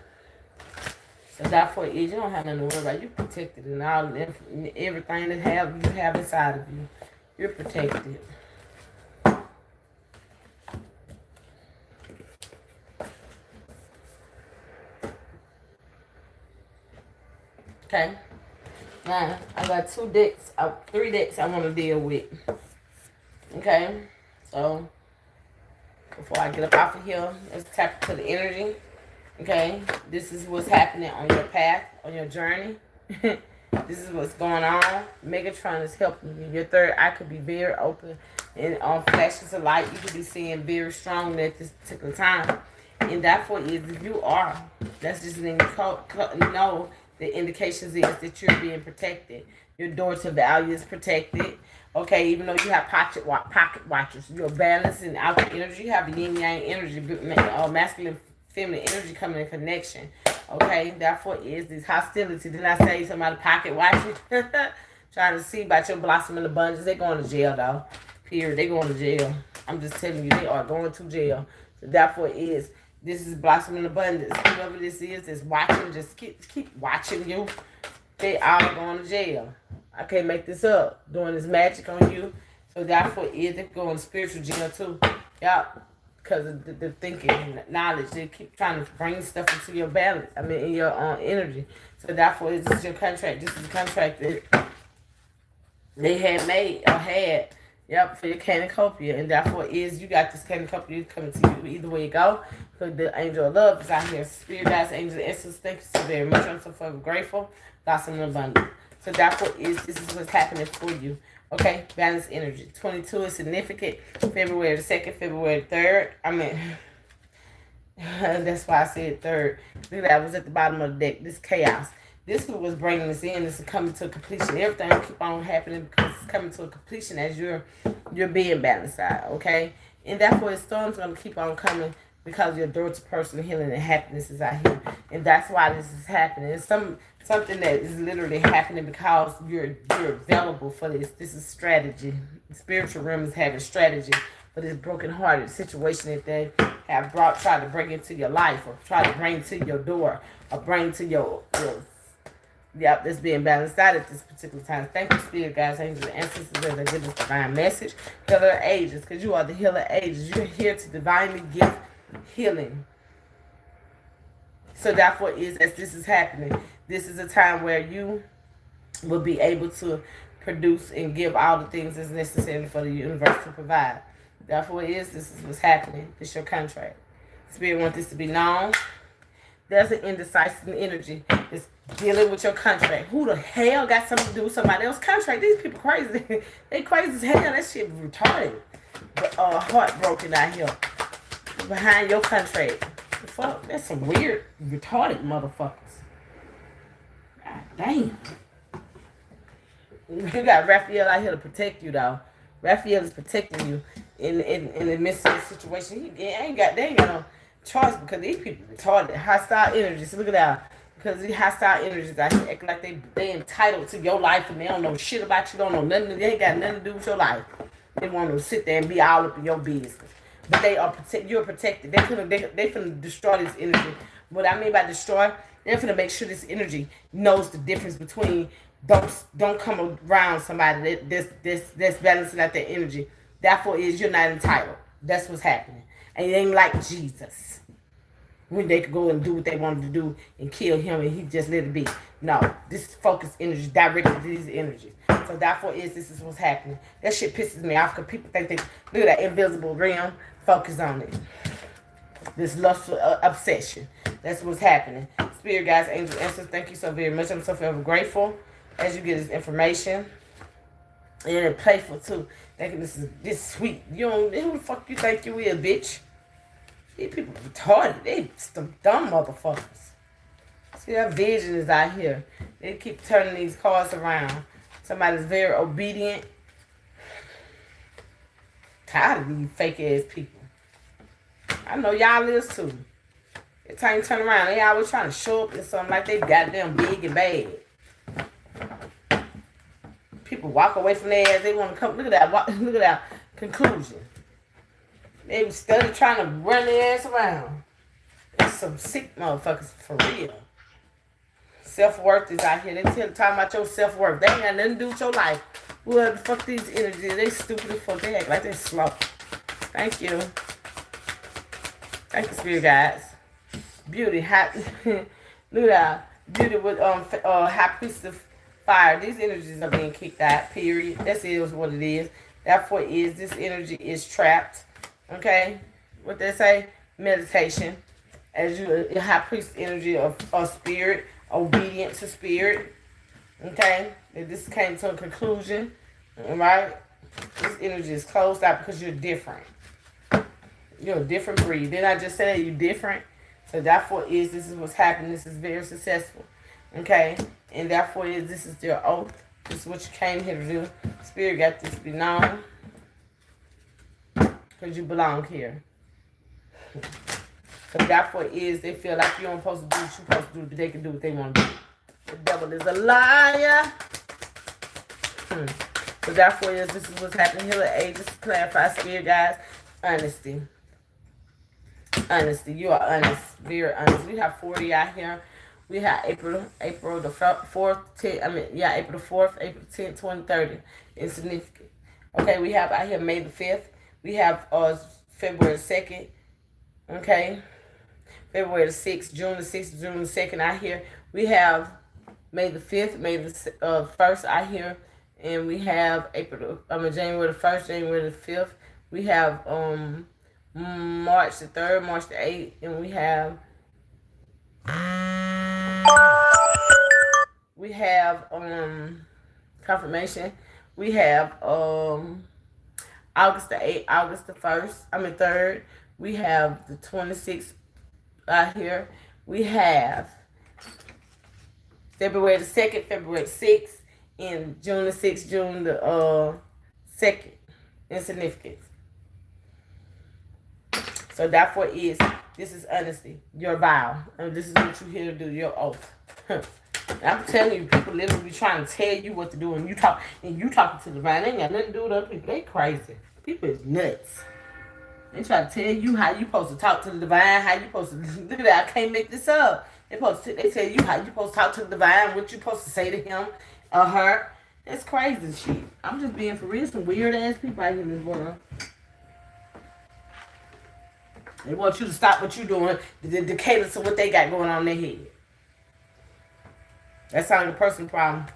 So therefore is you don't have nothing to worry about. You're protected in all everything that you have inside of you. You're protected. Okay. Now, I got 3 decks I want to deal with. Okay. So, before I get up off of here, let's tap into the energy. Okay. This is what's happening on your path, on your journey. This is what's going on. Megatron is helping you. Your third eye could be very open and on flashes of light. You could be seeing very strongly at this particular time. And therefore is if you are, that's just letting you know the indications is that you're being protected. Your door to value is protected. Okay, even though you have pocket watchers, you're balancing out the energy. You have yin yang energy, masculine, feminine energy coming in connection. Okay, therefore is this hostility. Did I say somebody pocket watching? Trying to see about your blossoming abundance. They're going to jail though. Period. They're going to jail. I'm just telling you, they are going to jail. So therefore is this is blossoming abundance. Whoever this is watching, just keep watching you. They all going to jail. I can't make this up. Doing this magic on you. So therefore, is it going to spiritual jail too? Yep. Because of the thinking and knowledge. They keep trying to bring stuff into your balance. I mean, in your energy. So therefore, this is your contract. This is the contract that they had made or had. Yep, for your cornucopia. And therefore is you got this cornucopia coming to you either way you go. Because the angel of love is out here. Spirit guides, angels, essence. Thank you so very much. I'm so forever grateful. Blossom in abundance. So therefore is this is what's happening for you. Okay, balance energy. 22 is significant. February the 2nd, February the 3rd. I mean, that's why I said 3rd. Look at that. I was at the bottom of the deck. This chaos. This is what's bringing this in. This is coming to a completion. Everything will keep on happening because it's coming to a completion as you're being balanced out, okay? And therefore, the storm's going to keep on coming because your door to personal healing and happiness is out here. And that's why this is happening. It's something that is literally happening because you're available for this. This is strategy. The spiritual realm is having strategy for this broken-hearted situation that they have tried to bring into your life or try to bring to your door or bring to your yep, that's being balanced out at this particular time. Thank you, Spirit, guys, angels, and ancestors, as they give this divine message. Healer ages, because you are the healer ages. You're here to divinely give healing. So therefore, as this is happening, this is a time where you will be able to produce and give all the things that's necessary for the universe to provide. Therefore, this is what's happening. It's your contract. Spirit wants this to be known. There's an indecisive energy that's dealing with your contract. Who the hell got something to do with somebody else's contract? These people crazy. They crazy as hell. That shit retarded. But heartbroken out here. Behind your contract. The fuck? That's some weird, retarded motherfuckers. God damn. You got Raphael out here to protect you, though. Raphael is protecting you in the midst of the situation. They ain't got no choice because these people retarded. Hostile energies. Look at that. Because these hostile energies out here acting like they entitled to your life and they don't know shit about you. Don't know nothing. They ain't got nothing to do with your life. They want to sit there and be all up in your business. But they are you're protected. They finna destroy this energy. What I mean by destroy, they're finna make sure this energy knows the difference between don't come around somebody that's balancing out their energy. Therefore, you're not entitled. That's what's happening. And it ain't like Jesus, when they could go and do what they wanted to do and kill him and he just let it be. No, this is focused energy directed to these energies. So therefore, this is what's happening. That shit pisses me off because people think look at that invisible realm, focus on it. This lustful obsession. That's what's happening. Spirit guides, angels, ancestors, thank you so very much. I'm so forever grateful as you get this information. And playful too. Thinking this is sweet. You don't, who the fuck you think you is, bitch? These people are retarded. They some dumb motherfuckers. See, that vision is out here. They keep turning these cards around. Somebody's very obedient. Tired of these fake ass people. I know y'all is too. Every time you turn around, they always trying to show up in something like they goddamn big and bad. People walk away from their ass. They want to come. Look at that. Look at that conclusion. They study trying to run their ass around. It's some sick motherfuckers for real. Self-worth is out here. They talking about your self-worth. They ain't got nothing to do with your life. Well, the fuck these energies. They stupid as fuck. They act like they slow. Thank you. Thank you, spirit guides. Beauty. Hot. Look at that. Beauty with high priest of fire. These energies are being kicked out. Period. That's what it is. Therefore, this energy is trapped. Okay, what they say, meditation, as your high priest energy of spirit, obedient to spirit. Okay, if this came to a conclusion, right? This energy is closed out because you're different. You're a different breed. Didn't I just say that you're different? So therefore, this is what's happening. This is very successful. Okay, and therefore, this is your oath. This is what you came here to do. Spirit got this to be known. Because you belong here. So therefore they feel like you don't supposed to do what you're supposed to do, but they can do what they want to do. The devil is a liar. So therefore this is what's happening. Healer ages, clarify, spirit guys. Honesty. Honesty. You are honest. Very honest. We have 40 out here We have April the 4th, 10, April the 4th, April 10th, 20, 30. Insignificant. Okay, we have out here May the 5th. We have February 2nd. Okay. February the 6th, June the 6th, June the 2nd out here. We have May the 5th, May the 1st out here. And we have January the 1st, January the 5th. We have March the 3rd, March the 8th. And we have confirmation. We have August the 8th, August the 3rd. We have the 26th out here. We have February the 2nd, February the 6th, and June the 6th, June the 2nd. Insignificance. So therefore this is honesty, your vow. And this is what you're here to do, your oath. I'm telling you, people literally trying to tell you what to do, and you talking to the divine. They ain't got nothing to do with other people. They crazy. People is nuts. They try to tell you how you supposed to talk to the divine, how you supposed to look at that. I can't make this up. They tell you how you supposed to talk to the divine, what you supposed to say to him or her. That's crazy shit. I'm just being for real. Some weird ass people out here in this world. They want you to stop what you're doing to cater to what they got going on in their head. That sounds like a personal problem.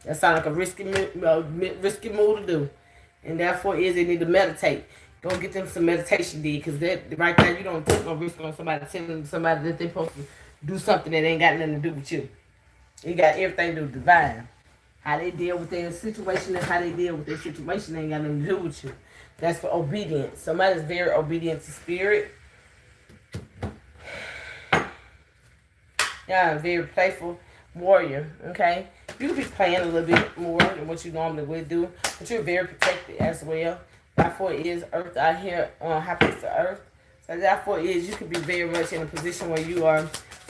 That sounds like a risky move to do. And therefore they need to meditate. Go get them some meditation did, because that right there, you don't take no risk on somebody telling somebody that they're supposed to do something that ain't got nothing to do with you. You got everything to do with divine. How they deal with their situation and how they deal with their situation ain't got nothing to do with you. That's for obedience. Somebody's very obedient to spirit. Yeah, very playful warrior, okay? You could be playing a little bit more than what you normally would do, but you're very protected as well. Therefore, it is Earth out here on high place of Earth. So therefore, you could be very much in a position where you are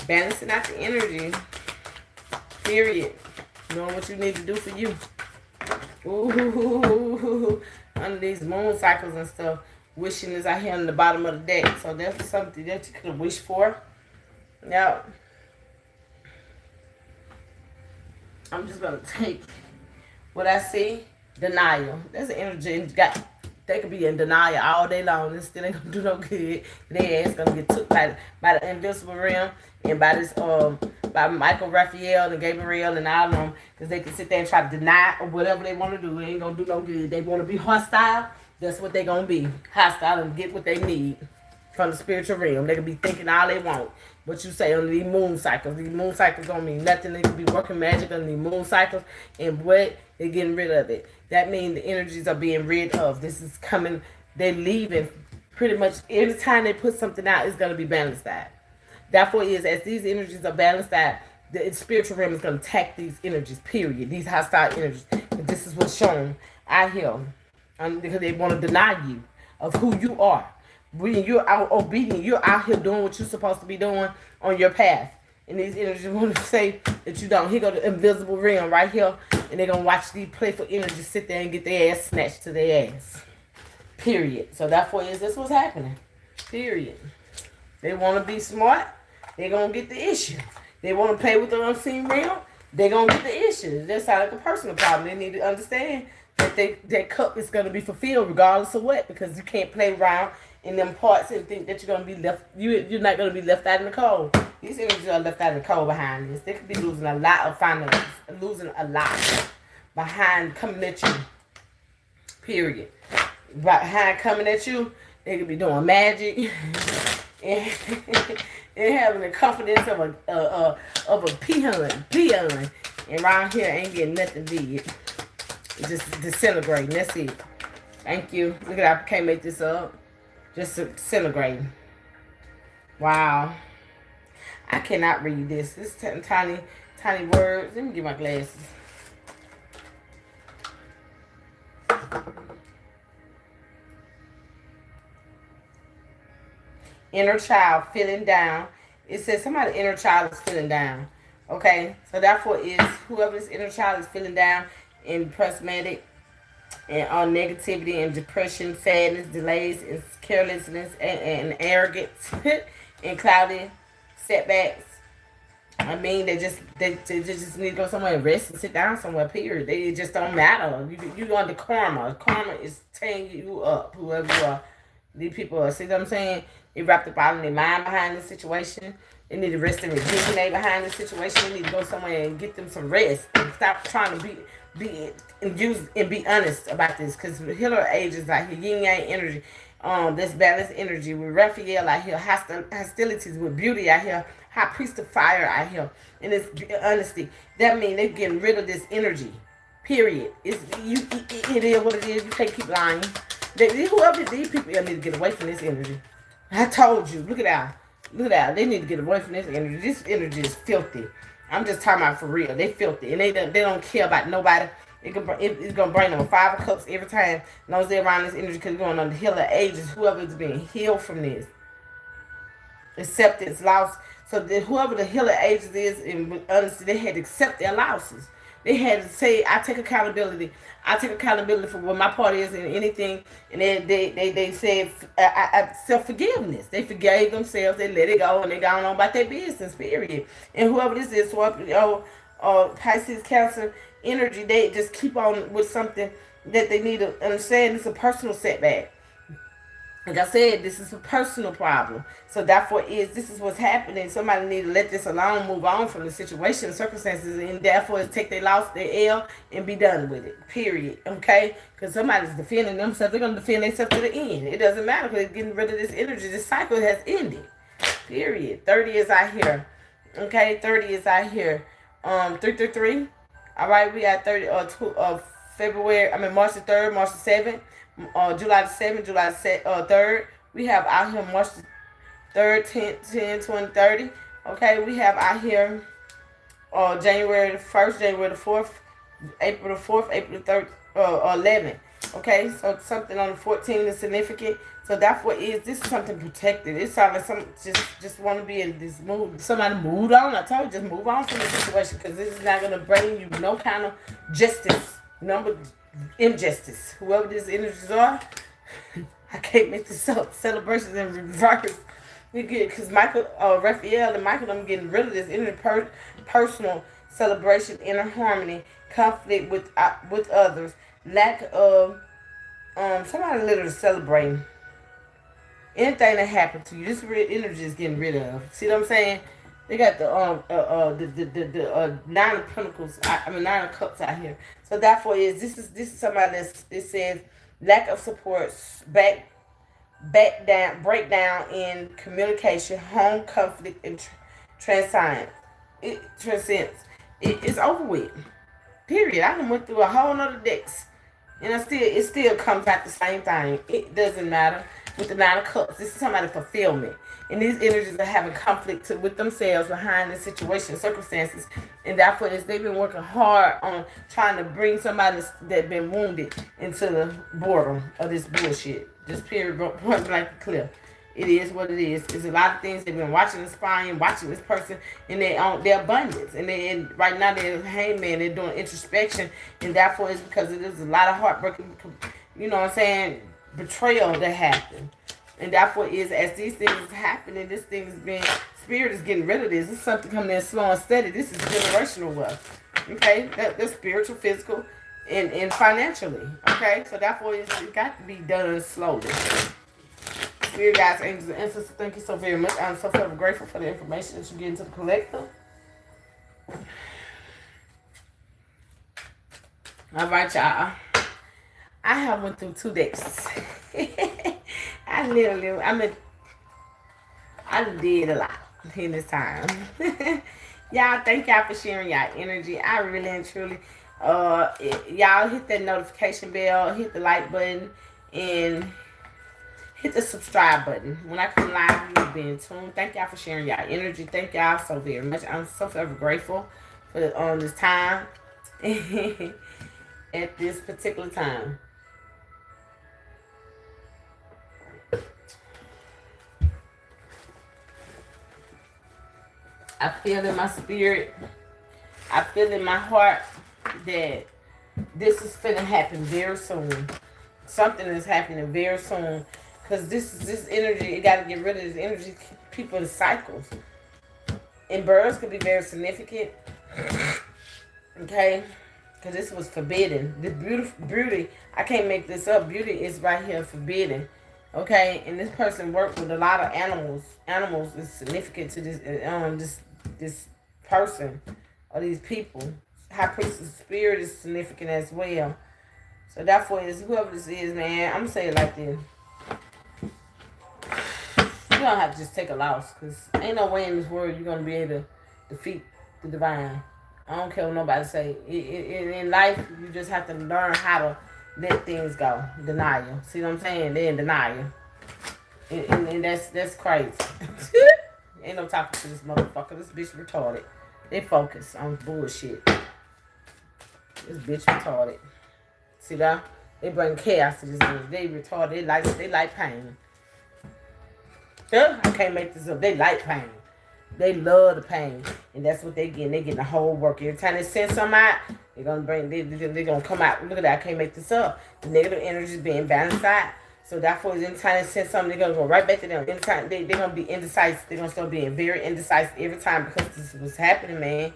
balancing out the energy. Period. Knowing what you need to do for you. Ooh, under these moon cycles and stuff, wishing is out here on the bottom of the deck. So that's something that you could have wished for. Now, I'm just gonna take what I see. Denial. There's an energy. They could be in denial all day long. This still ain't gonna do no good. Their ass gonna get took by the invisible realm and by this by Michael Raphael and Gabriel and all of them, because they can sit there and try to deny or whatever they want to do. It ain't gonna do no good. They want to be hostile. That's what they gonna be. Hostile and get what they need from the spiritual realm. They can be thinking all they want. What you say on these moon cycles don't mean nothing. They can be working magic on these moon cycles, and what they're getting rid of it. That means the energies are being rid of. This is coming. They're leaving. Pretty much every time they put something out, it's gonna be balanced out. Therefore, as these energies are balanced out, the spiritual realm is gonna attack these energies. Period. These hostile energies. And this is what's shown out here, because they want to deny you of who you are. When you're out obedient, you're out here doing what you're supposed to be doing on your path. And these energies want to say that you don't. Here go the invisible realm right here. And they're going to watch these playful energies sit there and get their ass snatched to their ass. Period. So therefore, this what's happening. Period. They want to be smart. They're going to get the issue. They want to play with the unseen realm. They're going to get the issue. That sounds like a personal problem. They need to understand that their cup is going to be fulfilled regardless of what. Because you can't play around in them parts and think that you're gonna be left. You're not gonna be left out in the cold. These energies are left out in the cold behind this. They could be losing a lot of finances, losing a lot behind coming at you. Period. Behind coming at you, they could be doing magic and having the confidence of a peon, and around here ain't getting nothing big. It's just disintegrating. That's it. Thank you. Look at that. I can't make this up. Just disintegrating. Wow. I cannot read this. This tiny words. Let me get my glasses. Inner child feeling down. It says somebody's inner child is feeling down. Okay? So therefore whoever this inner child is feeling down in prismatic and on negativity and depression, sadness, delays, and carelessness, and arrogance, and cloudy setbacks, I mean, they just need to go somewhere and rest and sit down somewhere. Period. They just don't matter. You under karma. Karma is tearing you up. Whoever you are, these people are. See what I'm saying? They wrapped up all in their mind behind the situation. They need to rest and rejuvenate behind the situation. They need to go somewhere and get them some rest and stop trying to be and use and be honest about this. Because healer age is like yin yang energy. This balanced energy with Raphael out here, hostilities with beauty out here, high priest of fire out here, and it's honesty. That means they're getting rid of this energy. Period. It is what it is. You can't keep lying. Whoever these people need to get away from this energy. I told you. Look at that. Look at that. They need to get away from this energy. This energy is filthy. I'm just talking about for real. They filthy, and they don't care about nobody. It's gonna bring them a 5 of cups every time. As long as they're around this energy, because going on the healer ages, whoever's being healed from this, acceptance, loss. So whoever the healer ages is, and honestly, they had to accept their losses. They had to say, I take accountability. I take accountability for what my part is in anything. And they said self-forgiveness. They forgave themselves. They let it go. And they gone on about their business, period. And whoever this is, Pisces, Cancer, energy, they just keep on with something that they need to understand. It's a personal setback. Like I said, this is a personal problem. So therefore, this is what's happening. Somebody need to let this alone, move on from the situation, circumstances, and therefore take their loss, their L, and be done with it. Period. Okay? Because somebody's defending themselves. They're going to defend themselves to the end. It doesn't matter because they're getting rid of this energy. This cycle has ended. Period. 30 is out here. Okay? 30 is out here. 333. All right? We got 30 March the 3rd, March the 7th. July the 7th, July the 3rd. We have out here March the 3rd, 10, 20, 30. Okay, we have out here January the 1st, January the 4th, April the 4th, April the 3rd, 11th. Okay, so something on the 14th is significant. So therefore, this is something protected. It sounds like some just want to be in this mood. Somebody moved on. I told you, just move on from the situation because this is not going to bring you no kind of justice. Injustice. Whoever these energies are, I can't make this up. Celebrations in reverse. We get because Raphael and Michael, I'm getting rid of this inner personal celebration, inner harmony, conflict with others, lack of somebody literally celebrating anything that happened to you. This energy is getting rid of. See what I'm saying? They got the 9 of Pentacles. 9 of Cups out here. So therefore, this is somebody that says lack of support, breakdown in communication, home conflict, and transcends. It's over with. Period. I done went through a whole nother decks, and it still comes out the same thing. It doesn't matter. With the 9 of Cups, this is somebody fulfillment. And these energies are having conflict with themselves behind the situation, circumstances. And therefore, they've been working hard on trying to bring somebody that's been wounded into the boredom of this bullshit. This period, point blank clear. It is what it is. There's a lot of things they've been watching, inspiring, watching this person in their abundance. And right now, they're hangman, they're doing introspection. And therefore, it's because there's a lot of heartbreaking, you know what I'm saying, betrayal that happened. And therefore as these things is happening, this thing is being, spirit is getting rid of this. This is something coming in slow and steady. This is generational wealth. Okay? That's spiritual, physical, and financially. Okay? So therefore it's got to be done slowly. Spirit guides, angels, and ancestors, thank you so very much. I'm so very grateful for the information that you get into the collective. All right, y'all. I have went through 2 decks. I did a lot in this time. Y'all, thank y'all for sharing y'all energy. I really and truly, y'all hit that notification bell, hit the like button, and hit the subscribe button. When I come live, you'll be in tune. Thank y'all for sharing y'all energy. Thank y'all so very much. I'm so forever grateful for this time at this particular time. I feel in my spirit, I feel in my heart that this is finna happen very soon. Something is happening very soon. Because this energy, you got to get rid of this energy, people in cycles. And birds could be very significant. Okay? Because this was forbidden. This beauty, I can't make this up. Beauty is right here forbidden. Okay? And this person worked with a lot of animals. Animals is significant to this person or these people. High priestess spirit is significant as well. So therefore, is whoever this is, man, I'm going to say it like this. You don't have to just take a loss, because ain't no way in this world you're going to be able to defeat the divine. I don't care what nobody say. In life, you just have to learn how to let things go. Denial. See what I'm saying? They're in denial. And that's crazy. Ain't no talking to this motherfucker. This bitch retarded. They focus on bullshit. This bitch retarded. See that? They bring chaos to this bitch. They retarded. They like pain. I can't make this up. They like pain. They love the pain. And that's what they getting. They getting the whole work. Every time they send something out, they're gonna come out. Look at that. I can't make this up. The negative energy is being balanced out. So therefore, anytime they send something, they're gonna go right back to them. Anytime they're gonna be indecisive. They're gonna start being very indecisive every time, because this was happening, man.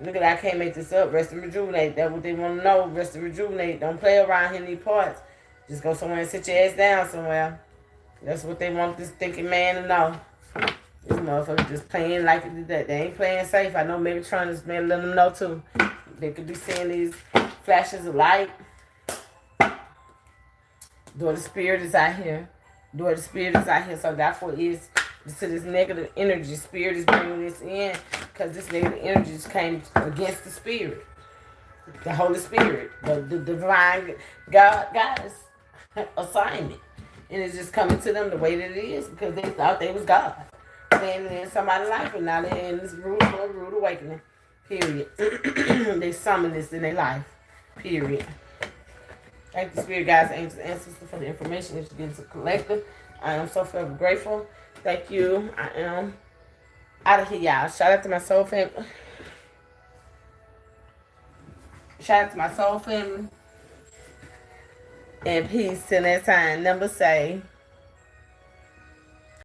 Look at that. I can't make this up. Rest and rejuvenate. That's what they want to know. Rest and rejuvenate. Don't play around here in these parts. Just go somewhere and sit your ass down somewhere. That's what they want this thinking man to know. This motherfucker just playing like that. They ain't playing safe. I know maybe trying to let them know too. They could be seeing these flashes of light. Daughter spirit is out here. Daughter spirit is out here. So therefore is to this negative energy. Spirit is bringing this in, because this negative energy just came against the spirit. The Holy Spirit. The divine God's assignment. And it's just coming to them the way that it is, because they thought they was God. Standing in somebody's life, and now they're in this rude awakening. Period. They summon this in their life. Period. Thank the Spirit, guys, angels, ancestors for the information that you get to collective. I am so forever grateful. Thank you. I am out of here, y'all. Shout out to my soul family. Shout out to my soul family. And peace till next time. Never say